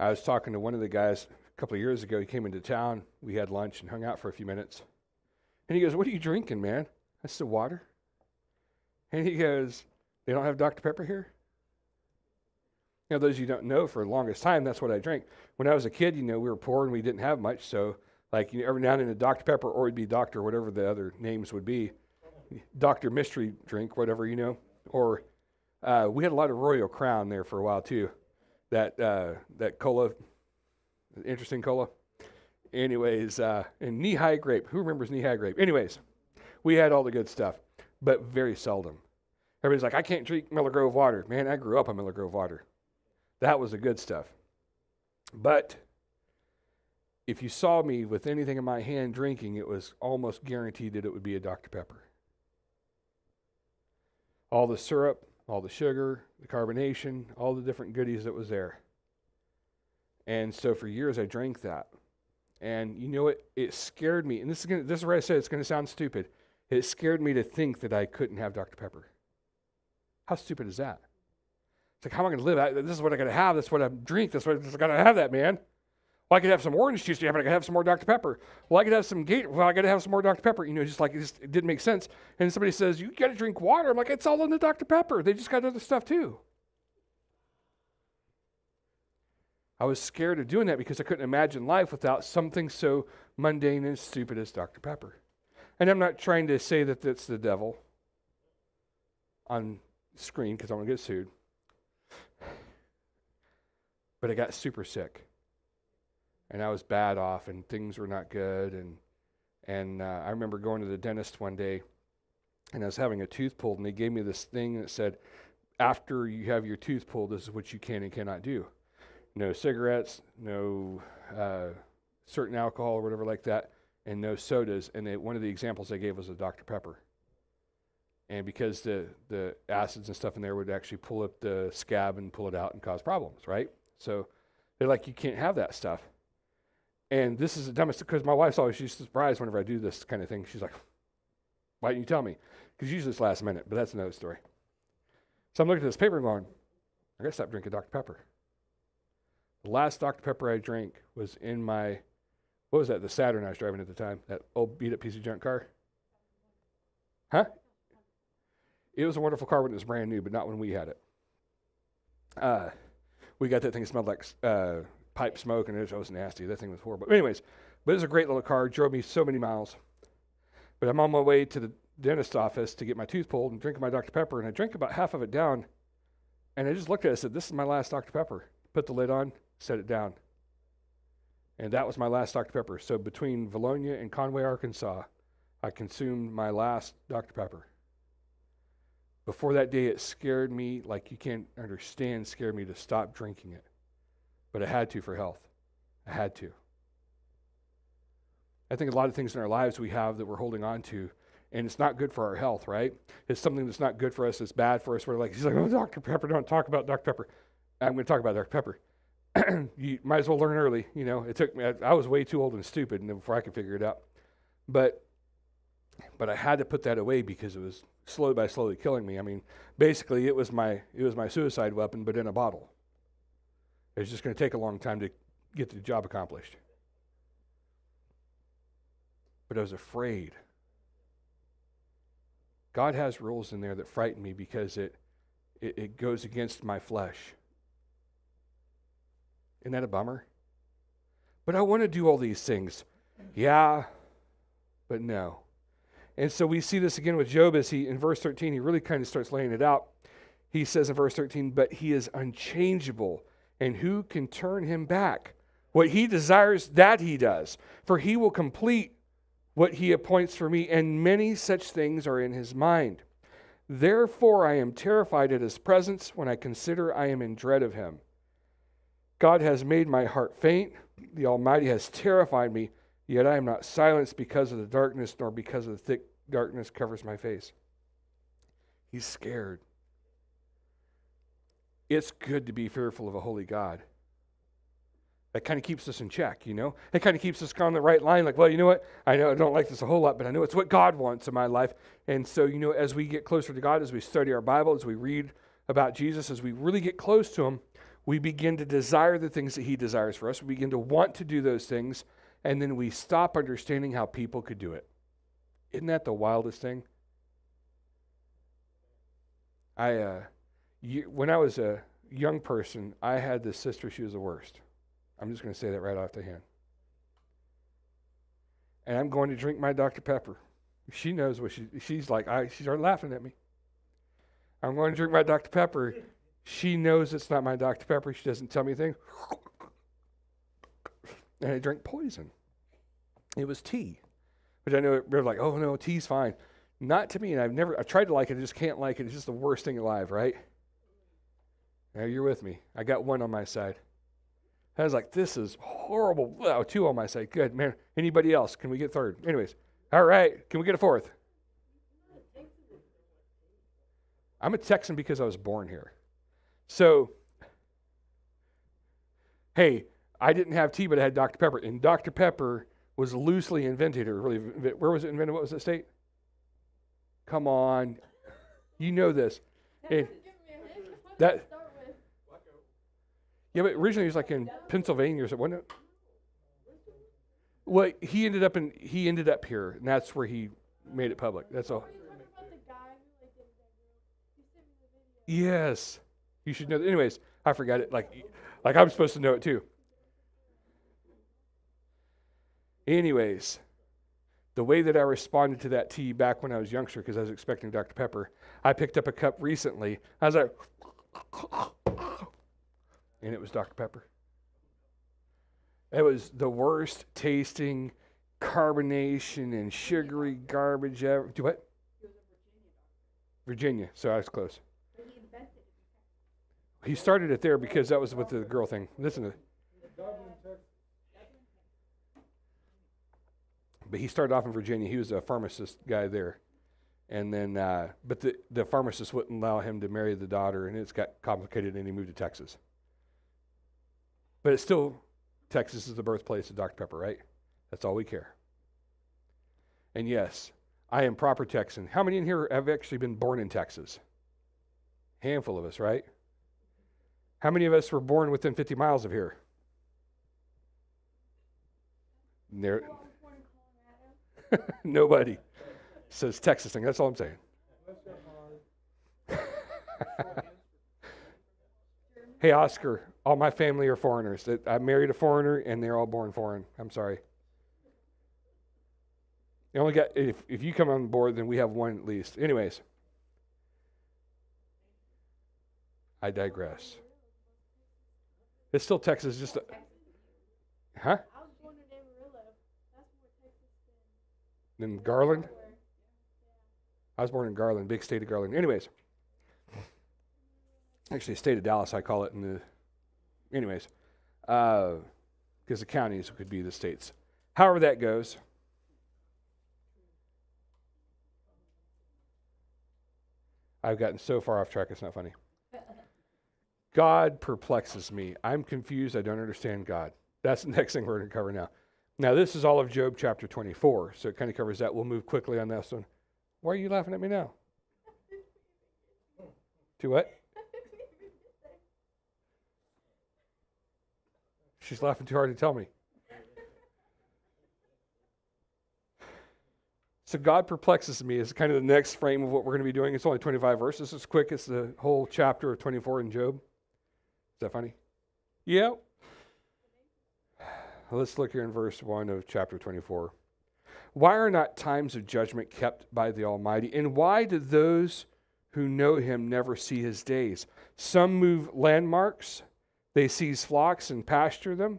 [SPEAKER 2] I was talking to one of the guys a couple of years ago. He came into town. We had lunch and hung out for a few minutes. And he goes, "What are you drinking, man?" I said, "Water." And he goes, "They don't have Dr. Pepper here?" Now, those of you who don't know, for the longest time, that's what I drank. When I was a kid, we were poor and we didn't have much. So, every now and then a Dr. Pepper, or it'd be Dr. whatever the other names would be. Dr. Mystery drink, whatever, Or we had a lot of Royal Crown there for a while, too. That cola, interesting cola. Anyways, and knee-high grape. Who remembers knee-high grape? Anyways, we had all the good stuff, but very seldom. Everybody's like, I can't drink Miller Grove water. Man, I grew up on Miller Grove water. That was the good stuff. But if you saw me with anything in my hand drinking, it was almost guaranteed that it would be a Dr. Pepper. All the syrup, all the sugar, the carbonation, all the different goodies that was there. And so for years I drank that. And you know what? It scared me. And this is where I said it's going to sound stupid. It scared me to think that I couldn't have Dr. Pepper. How stupid is that? It's like, how am I going to live? This is what I got to have. That's what I drink. That's what I got to have that, man. Well, I could have some orange juice. Yeah, but I got to have some more Dr. Pepper. Well, I could have some Gatorade. Well, I got to have some more Dr. Pepper. It didn't make sense. And somebody says, you got to drink water. I'm like, it's all in the Dr. Pepper. They just got other stuff too. I was scared of doing that because I couldn't imagine life without something so mundane and stupid as Dr. Pepper. And I'm not trying to say that that's the devil on screen because I want to get sued. But I got super sick. And I was bad off and things were not good. And I remember going to the dentist one day and I was having a tooth pulled and they gave me this thing that said, after you have your tooth pulled, this is what you can and cannot do. No cigarettes, no certain alcohol or whatever like that, and no sodas. And one of the examples they gave was a Dr. Pepper. And because the acids and stuff in there would actually pull up the scab and pull it out and cause problems, right? So they're like, you can't have that stuff. And this is the dumbest, because my wife's always, she's surprised whenever I do this kind of thing. She's like, why didn't you tell me? Because usually it's last minute, but that's another story. So I'm looking at this paper and going, I got to stop drinking Dr. Pepper. The last Dr. Pepper I drank was in my, what was that, the Saturn I was driving at the time, that old beat-up piece of junk car? Huh? It was a wonderful car when it was brand new, but not when we had it. We got that thing that smelled like pipe smoke, and it was nasty. That thing was horrible. Anyways, but it was a great little car. Drove me so many miles. But I'm on my way to the dentist office to get my tooth pulled and drinking my Dr. Pepper, and I drank about half of it down, and I just looked at it and said, this is my last Dr. Pepper. Put the lid on, set it down. And that was my last Dr. Pepper. So between Valonia and Conway, Arkansas, I consumed my last Dr. Pepper. Before that day, it scared me like you can't understand, scared me to stop drinking it. But I had to for health. I had to. I think a lot of things in our lives we have that we're holding on to, and it's not good for our health, right? It's something that's not good for us, it's bad for us. We're like, he's like, oh, Dr. Pepper, don't talk about Dr. Pepper. I'm going to talk about Dr. Pepper. You might as well learn early. You know, it took me, I was way too old and stupid before I could figure it out. But I had to put that away because it was slowly killing me. I mean, basically it was my suicide weapon, but in a bottle. It was just going to take a long time to get the job accomplished. But I was afraid. God has rules in there that frighten me because it goes against my flesh. Isn't that a bummer? But I want to do all these things. Yeah, but no. And so we see this again with Job as in verse 13, he really kind of starts laying it out. He says in verse 13, but he is unchangeable, and who can turn him back? What he desires, that he does. For he will complete what he appoints for me, and many such things are in his mind. Therefore I am terrified at his presence when I consider I am in dread of him. God has made my heart faint. The Almighty has terrified me, yet I am not silenced because of the darkness, nor because of the thick darkness covers my face. He's scared. It's good to be fearful of a holy God. That kind of keeps us in check, you know? It kind of keeps us on the right line, like, well, you know what? I know I don't like this a whole lot, but I know it's what God wants in my life. And so, you know, as we get closer to God, as we study our Bible, as we read about Jesus, as we really get close to him, we begin to desire the things that he desires for us. We begin to want to do those things, and then we stop understanding how people could do it. Isn't that the wildest thing? When I was a young person, I had this sister. She was the worst. I'm just going to say that right off the hand. And I'm going to drink my Dr. Pepper. She knows what she's like. She started laughing at me. I'm going to drink my Dr. Pepper. She knows it's not my Dr. Pepper. She doesn't tell me anything. And I drank poison. It was tea. But I know they're like, oh no, tea's fine. Not to me. And I tried to like it. I just can't like it. It's just the worst thing alive, right? Now you're with me. I got one on my side. I was like, this is horrible. Wow, two on my side. Good, man. Anybody else? Can we get third? Anyways. All right. Can we get a fourth? I'm a Texan because I was born here. So, hey, I didn't have tea, but I had Dr. Pepper. And Dr. Pepper was loosely invented. Where was it invented? What was the state? Come on. You know this. Hey, that... Yeah, but originally he was like in Pennsylvania or something, wasn't it? Well, he ended up here, and that's where he made it public. That's all. Yes, you should know that. Anyways, I forgot it. Like I'm supposed to know it too. Anyways, the way that I responded to that tea back when I was youngster, because I was expecting Dr. Pepper, I picked up a cup recently. I was like. And it was Dr. Pepper. It was the worst tasting carbonation and sugary garbage ever. Do what? Virginia. So I was close. He started it there because that was with the girl thing. Listen to it. But he started off in Virginia. He was a pharmacist guy there. And then, but the pharmacist wouldn't allow him to marry the daughter, and it's got complicated, and he moved to Texas. But it's still, Texas is the birthplace of Dr. Pepper, right? That's all we care. And yes, I am proper Texan. How many in here have actually been born in Texas? Handful of us, right? How many of us were born within 50 miles of here? Nobody. So it's Texas thing. That's all I'm saying. Hey, Oscar, all my family are foreigners. I married a foreigner, and they're all born foreign. I'm sorry. You only got, if you come on board, then we have one at least. Anyways, I digress. It's still Texas, just huh?
[SPEAKER 3] I was born in Amarillo. That's more Texas
[SPEAKER 2] In Garland?
[SPEAKER 3] than.
[SPEAKER 2] I was born in Garland, big state of Garland. Anyways, actually, state of Dallas, I call it anyways, because the counties could be the states. However that goes. I've gotten so far off track, it's not funny. God perplexes me. I'm confused. I don't understand God. That's the next thing we're going to cover now. Now, this is all of Job chapter 24, so it kind of covers that. We'll move quickly on this one. Why are you laughing at me now? To what? She's laughing too hard to tell me. So God perplexes me is kind of the next frame of what we're going to be doing. It's only 25 verses. It's quick. It's the whole chapter of 24 in Job. Is that funny? Yeah. Let's look here in verse 1 of chapter 24. Why are not times of judgment kept by the Almighty? And why do those who know him never see his days? Some move landmarks. They seize flocks and pasture them.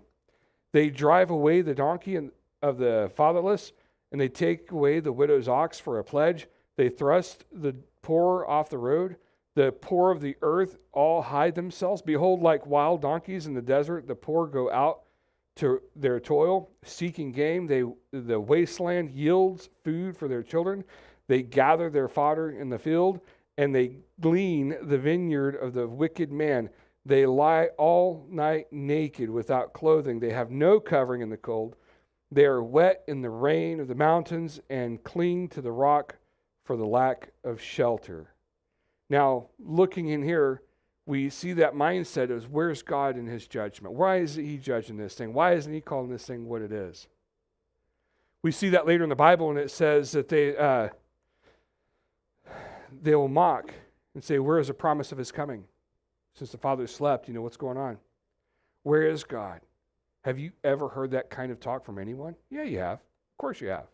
[SPEAKER 2] They drive away the donkey of the fatherless, and they take away the widow's ox for a pledge. They thrust the poor off the road. The poor of the earth all hide themselves. Behold, like wild donkeys in the desert, the poor go out to their toil, seeking game. The wasteland yields food for their children. They gather their fodder in the field, and they glean the vineyard of the wicked man. They lie all night naked without clothing. They have no covering in the cold. They are wet in the rain of the mountains and cling to the rock for the lack of shelter. Now, looking in here, we see that mindset is, where's God in his judgment? Why is he judging this thing? Why isn't he calling this thing what it is? We see that later in the Bible, and it says that they will mock and say, where is the promise of his coming? Since the Father slept, what's going on? Where is God? Have you ever heard that kind of talk from anyone? Yeah, you have. Of course you have.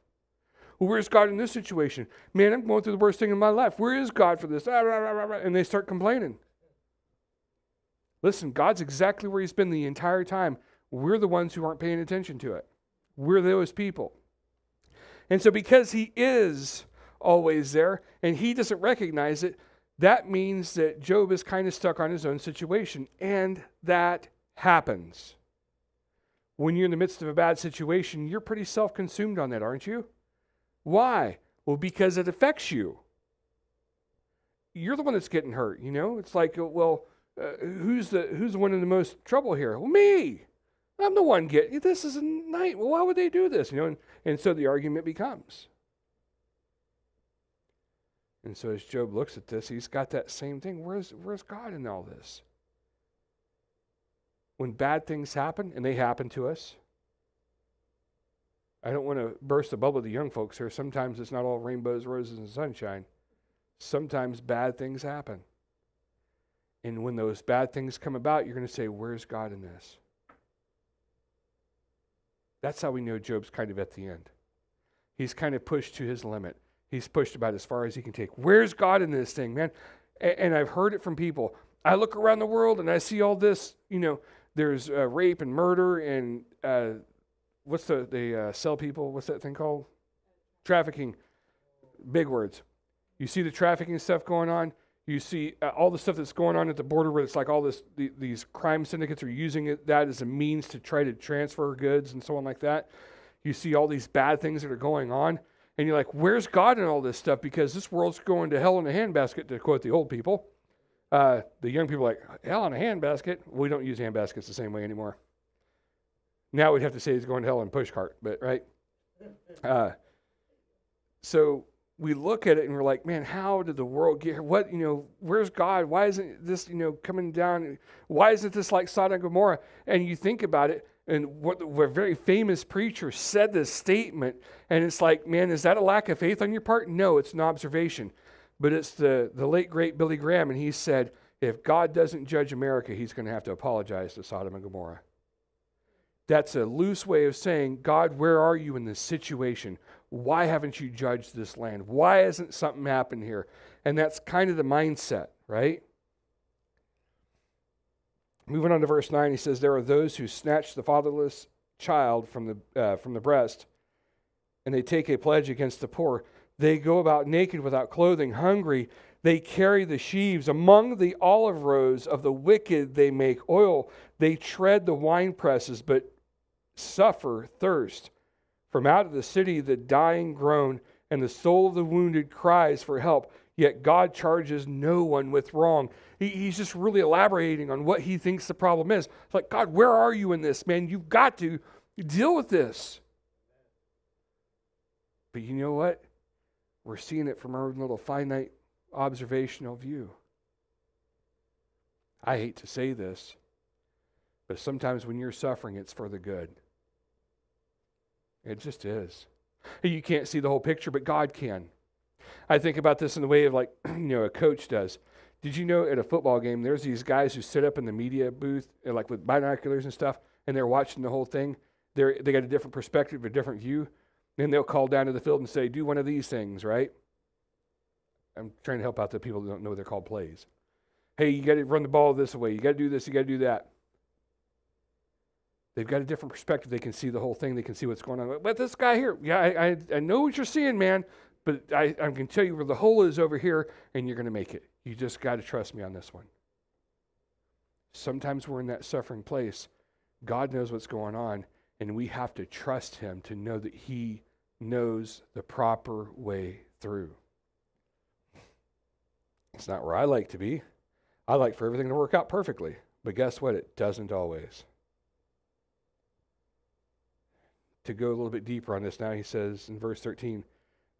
[SPEAKER 2] Well, where's God in this situation? Man, I'm going through the worst thing in my life. Where is God for this? And they start complaining. Listen, God's exactly where he's been the entire time. We're the ones who aren't paying attention to it. We're those people. And so because he is always there and he doesn't recognize it, that means that Job is kind of stuck on his own situation. And that happens. When you're in the midst of a bad situation, you're pretty self-consumed on that, aren't you? Why? Well, because it affects you. You're the one that's getting hurt, It's like, who's the one in the most trouble here? Well, me. I'm the one getting, this is a night. Well, why would they do this? And so the argument becomes. And so as Job looks at this, he's got that same thing. Where's God in all this? When bad things happen, and they happen to us, I don't want to burst the bubble of the young folks here. Sometimes it's not all rainbows, roses, and sunshine. Sometimes bad things happen. And when those bad things come about, you're going to say, where's God in this? That's how we know Job's kind of at the end. He's kind of pushed to his limit. He's pushed about as far as he can take. Where's God in this thing, man? And I've heard it from people. I look around the world and I see all this, there's rape and murder and they sell people, what's that thing called? Trafficking. Big words. You see the trafficking stuff going on. You see all the stuff that's going on at the border where it's like all this, these crime syndicates are using that as a means to try to transfer goods and so on like that. You see all these bad things that are going on. And you're like, where's God in all this stuff? Because this world's going to hell in a handbasket, to quote the old people. The young people are like, hell in a handbasket? We don't use handbaskets the same way anymore. Now we'd have to say it's going to hell in a pushcart, but right? So we look at it and we're like, man, how did the world get here? What, where's God? Why isn't this, coming down? Why isn't this like Sodom and Gomorrah? And you think about it, and what a very famous preacher said this statement, and it's like, man, is that a lack of faith on your part? No, it's an observation. But it's the late, great Billy Graham, and he said, if God doesn't judge America, he's going to have to apologize to Sodom and Gomorrah. That's a loose way of saying, God, where are you in this situation? Why haven't you judged this land? Why hasn't something happened here? And that's kind of the mindset, right? Moving on to verse 9, he says, there are those who snatch the fatherless child from the breast, and they take a pledge against the poor. They go about naked without clothing, hungry. They carry the sheaves. Among the olive rows of the wicked they make oil. They tread the wine presses, but suffer thirst. From out of the city the dying groan, and the soul of the wounded cries for help. Yet God charges no one with wrong. He's just really elaborating on what he thinks the problem is. It's like, God, where are you in this, man? You've got to deal with this. But you know what? We're seeing it from our own little finite observational view. I hate to say this, but sometimes when you're suffering, it's for the good. It just is. You can't see the whole picture, but God can. I think about this in the way of like, a coach does. Did you know at a football game, there's these guys who sit up in the media booth, like with binoculars and stuff, and they're watching the whole thing. They got a different perspective, a different view, and they'll call down to the field and say, do one of these things, right? I'm trying to help out the people who don't know they're called plays. Hey, you got to run the ball this way. You got to do this. You got to do that. They've got a different perspective. They can see the whole thing. They can see what's going on. But this guy here, yeah, I know what you're seeing, man, but I can tell you where the hole is over here, and you're going to make it. You just got to trust me on this one. Sometimes we're in that suffering place. God knows what's going on, and we have to trust him to know that he knows the proper way through. It's not where I like to be. I like for everything to work out perfectly. But guess what? It doesn't always. To go a little bit deeper on this now, he says in verse 13,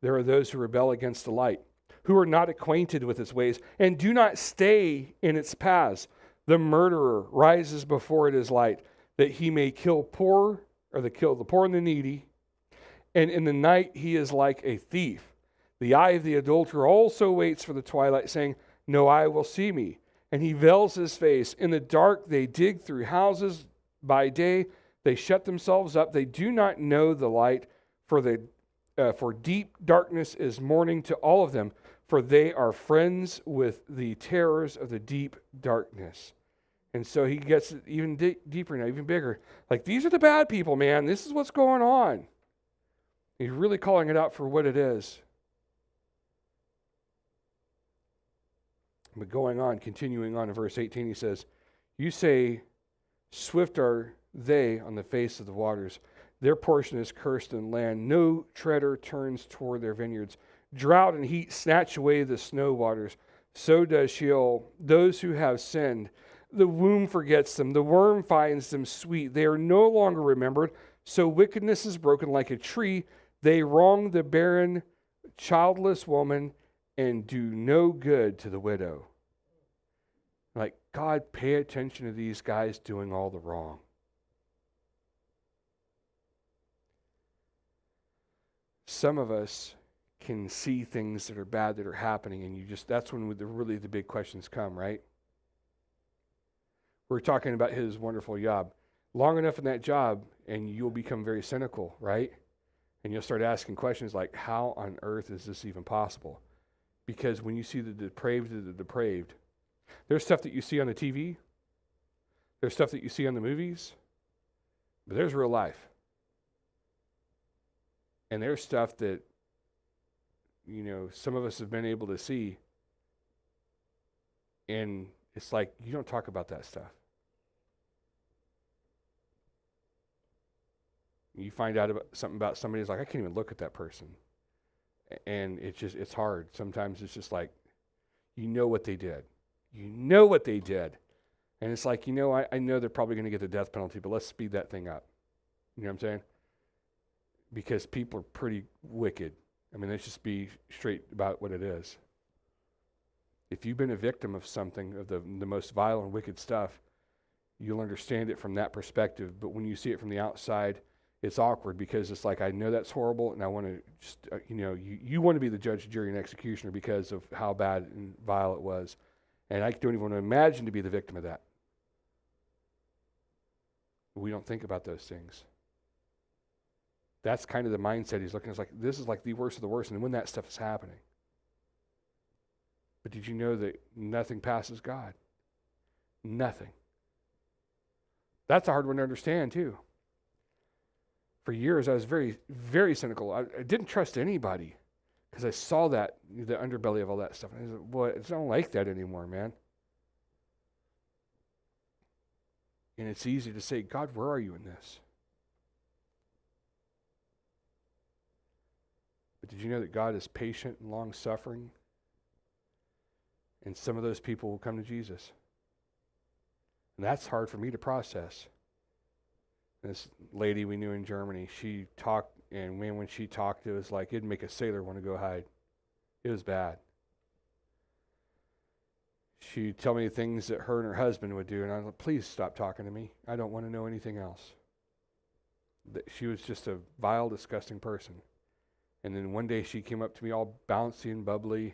[SPEAKER 2] there are those who rebel against the light, who are not acquainted with its ways, and do not stay in its paths. The murderer rises before it is light, that he may kill the poor and the needy. And in the night he is like a thief. The eye of the adulterer also waits for the twilight, saying, no eye will see me. And he veils his face. In the dark they dig through houses. By day they shut themselves up. They do not know the light, for deep darkness is morning to all of them, for they are friends with the terrors of the deep darkness. And so he gets even deeper now, even bigger. Like, these are the bad people, man. This is what's going on. He's really calling it out for what it is. But going on, continuing on in verse 18, he says, you say, swift are they on the face of the waters. Their portion is cursed in land. No treader turns toward their vineyards. Drought and heat snatch away the snow waters. So does Sheol. Those who have sinned, the womb forgets them. The worm finds them sweet. They are no longer remembered. So wickedness is broken like a tree. They wrong the barren, childless woman and do no good to the widow. Like, God, pay attention to these guys doing all the wrong. Some of us can see things that are bad that are happening, and that's when really the big questions come, right? We're talking about his wonderful job. Long enough in that job, and you'll become very cynical, right? And you'll start asking questions like, how on earth is this even possible? Because when you see the depraved of the depraved, there's stuff that you see on the TV, there's stuff that you see on the movies, but there's real life. And there's stuff that, some of us have been able to see, and it's like, you don't talk about that stuff. You find out about something about somebody, it's like, I can't even look at that person. And it's hard. Sometimes it's just like, you know what they did. You know what they did. And it's like, I know they're probably going to get the death penalty, but let's speed that thing up. You know what I'm saying? Because people are pretty wicked. I mean, let's just be straight about what it is. If you've been a victim of something, of the most vile and wicked stuff, you'll understand it from that perspective. But when you see it from the outside, it's awkward because it's like, I know that's horrible, and I want to just, you want to be the judge, jury, and executioner because of how bad and vile it was. And I don't even want to imagine to be the victim of that. We don't think about those things. That's kind of the mindset he's looking at. It's like, this is like the worst of the worst, and when that stuff is happening. But did you know that nothing passes God? Nothing. That's a hard one to understand, too. For years, I was very, very cynical. I didn't trust anybody because I saw that, the underbelly of all that stuff. And I said, boy, it's not like that anymore, man. And it's easy to say, God, where are you in this? But did you know that God is patient and long-suffering? And some of those people will come to Jesus. And that's hard for me to process. This lady we knew in Germany, she talked, and when she talked, it was like it'd make a sailor want to go hide. It was bad. She'd tell me things that her and her husband would do, and I was like, please stop talking to me. I don't want to know anything else. She was just a vile, disgusting person. And then one day she came up to me all bouncy and bubbly.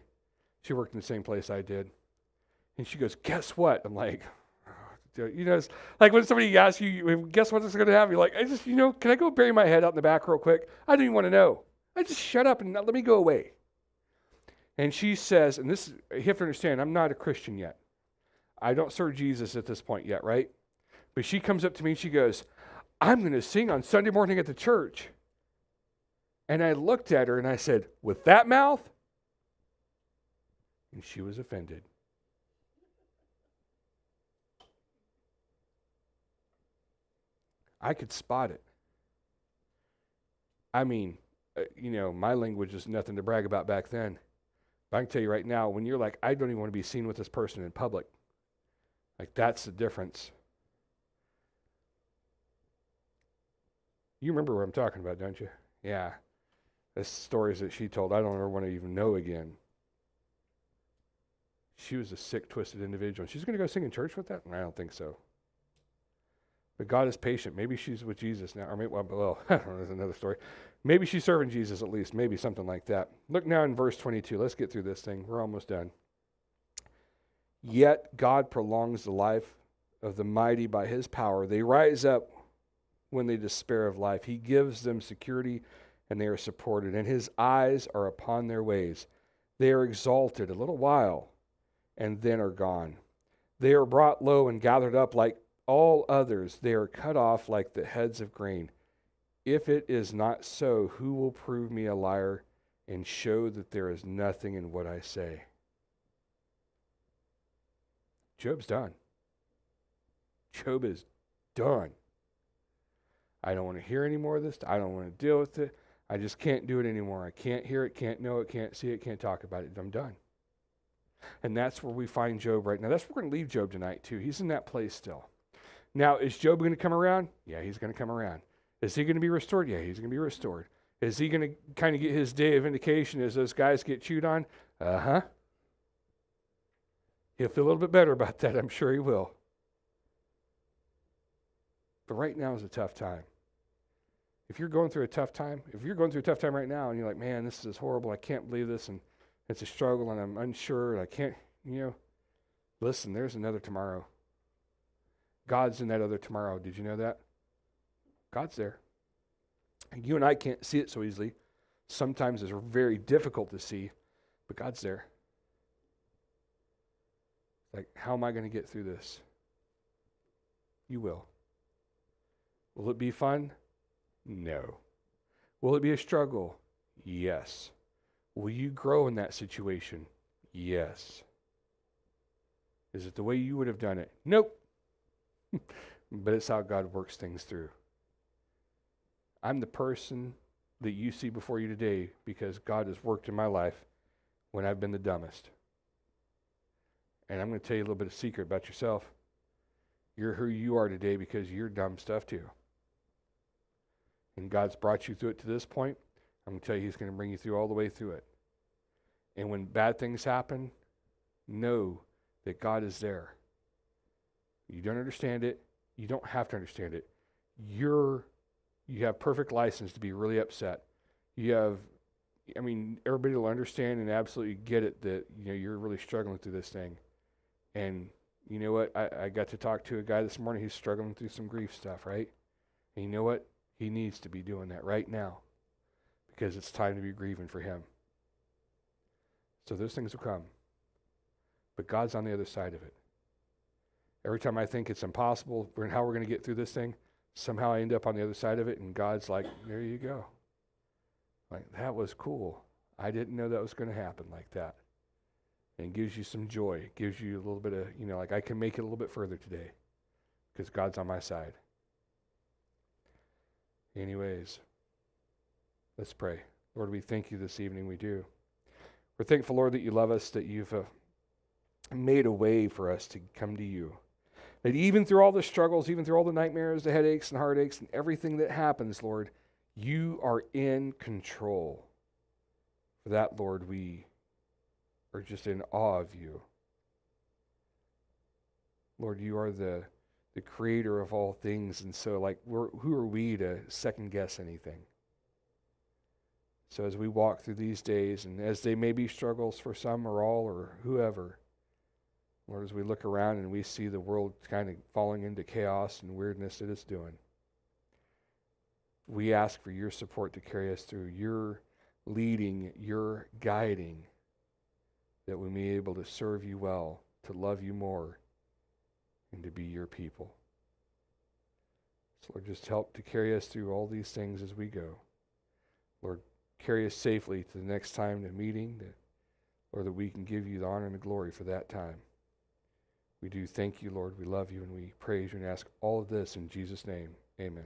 [SPEAKER 2] She worked in the same place I did. And she goes, guess what? I'm like, you know, it's like when somebody asks you, guess what this is going to happen? You're like, can I go bury my head out in the back real quick? I don't even want to know. I just shut up and let me go away. And she says, and this, you have to understand, I'm not a Christian yet. I don't serve Jesus at this point yet, right? But she comes up to me and she goes, I'm going to sing on Sunday morning at the church. And I looked at her and I said, with that mouth? And she was offended. I could spot it. I mean, my language is nothing to brag about back then. But I can tell you right now, when you're like, I don't even want to be seen with this person in public, like that's the difference. You remember what I'm talking about, don't you? Yeah. The stories that she told, I don't ever want to even know again. She was a sick, twisted individual. She's going to go sing in church with that? I don't think so. But God is patient. Maybe she's with Jesus now. Or maybe, well, I don't know, there's another story. Maybe she's serving Jesus at least. Maybe something like that. Look now in verse 22. Let's get through this thing. We're almost done. Yet God prolongs the life of the mighty by his power. They rise up when they despair of life. He gives them security and they are supported. And his eyes are upon their ways. They are exalted a little while and then are gone. They are brought low and gathered up like all others. They are cut off like the heads of grain. If it is not so, who will prove me a liar and show that there is nothing in what I say? Job's done. Job is done. I don't want to hear any more of this. I don't want to deal with it. I just can't do it anymore. I can't hear it, can't know it, can't see it, can't talk about it. I'm done. And that's where we find Job right now. That's where we're going to leave Job tonight too. He's in that place still. Now, is Job going to come around? Yeah, he's going to come around. Is he going to be restored? Yeah, he's going to be restored. Is he going to kind of get his day of vindication as those guys get chewed on? Uh-huh. He'll feel a little bit better about that. I'm sure he will. But right now is a tough time. If you're going through a tough time, right now and you're like, man, this is horrible, I can't believe this, and it's a struggle, and I'm unsure, and I can't, listen, there's another tomorrow. God's in that other tomorrow. Did you know that? God's there. And you and I can't see it so easily. Sometimes it's very difficult to see, but God's there. Like, how am I going to get through this? You will. Will it be fun? No. Will it be a struggle? Yes. Will you grow in that situation? Yes. Is it the way you would have done it? Nope. But it's how God works things through. I'm the person that you see before you today because God has worked in my life when I've been the dumbest. And I'm going to tell you a little bit of secret about yourself. You're who you are today because you're dumb stuff too. And God's brought you through it to this point. I'm going to tell you he's going to bring you through all the way through it. And when bad things happen, know that God is there. You don't understand it. You don't have to understand it. You have perfect license to be really upset. Everybody will understand and absolutely get it that you're really struggling through this thing. And you know what? I got to talk to a guy this morning who's struggling through some grief stuff, right? And you know what? He needs to be doing that right now because it's time to be grieving for him. So those things will come. But God's on the other side of it. Every time I think it's impossible, how we're going to get through this thing, somehow I end up on the other side of it, and God's like, there you go. Like, that was cool. I didn't know that was going to happen like that. And gives you some joy. Gives you a little bit of, like I can make it a little bit further today because God's on my side. Anyways, let's pray. Lord, we thank you this evening. We do. We're thankful, Lord, that you love us, that you've made a way for us to come to you. That even through all the struggles, even through all the nightmares, the headaches and heartaches and everything that happens, Lord, you are in control. For that, Lord, we are just in awe of you. Lord, you are the creator of all things, and so who are we to second guess anything? So as we walk through these days, and as they may be struggles for some or all or whoever, Lord, as we look around and we see the world kind of falling into chaos and weirdness that it's doing, we ask for your support to carry us through, your leading, your guiding, that we may be able to serve you well, to love you more, and to be your people. So Lord, just help to carry us through all these things as we go. Lord, carry us safely to the next time, the meeting, Lord, that we can give you the honor and the glory for that time. We do thank you, Lord. We love you and we praise you and ask all of this in Jesus' name. Amen.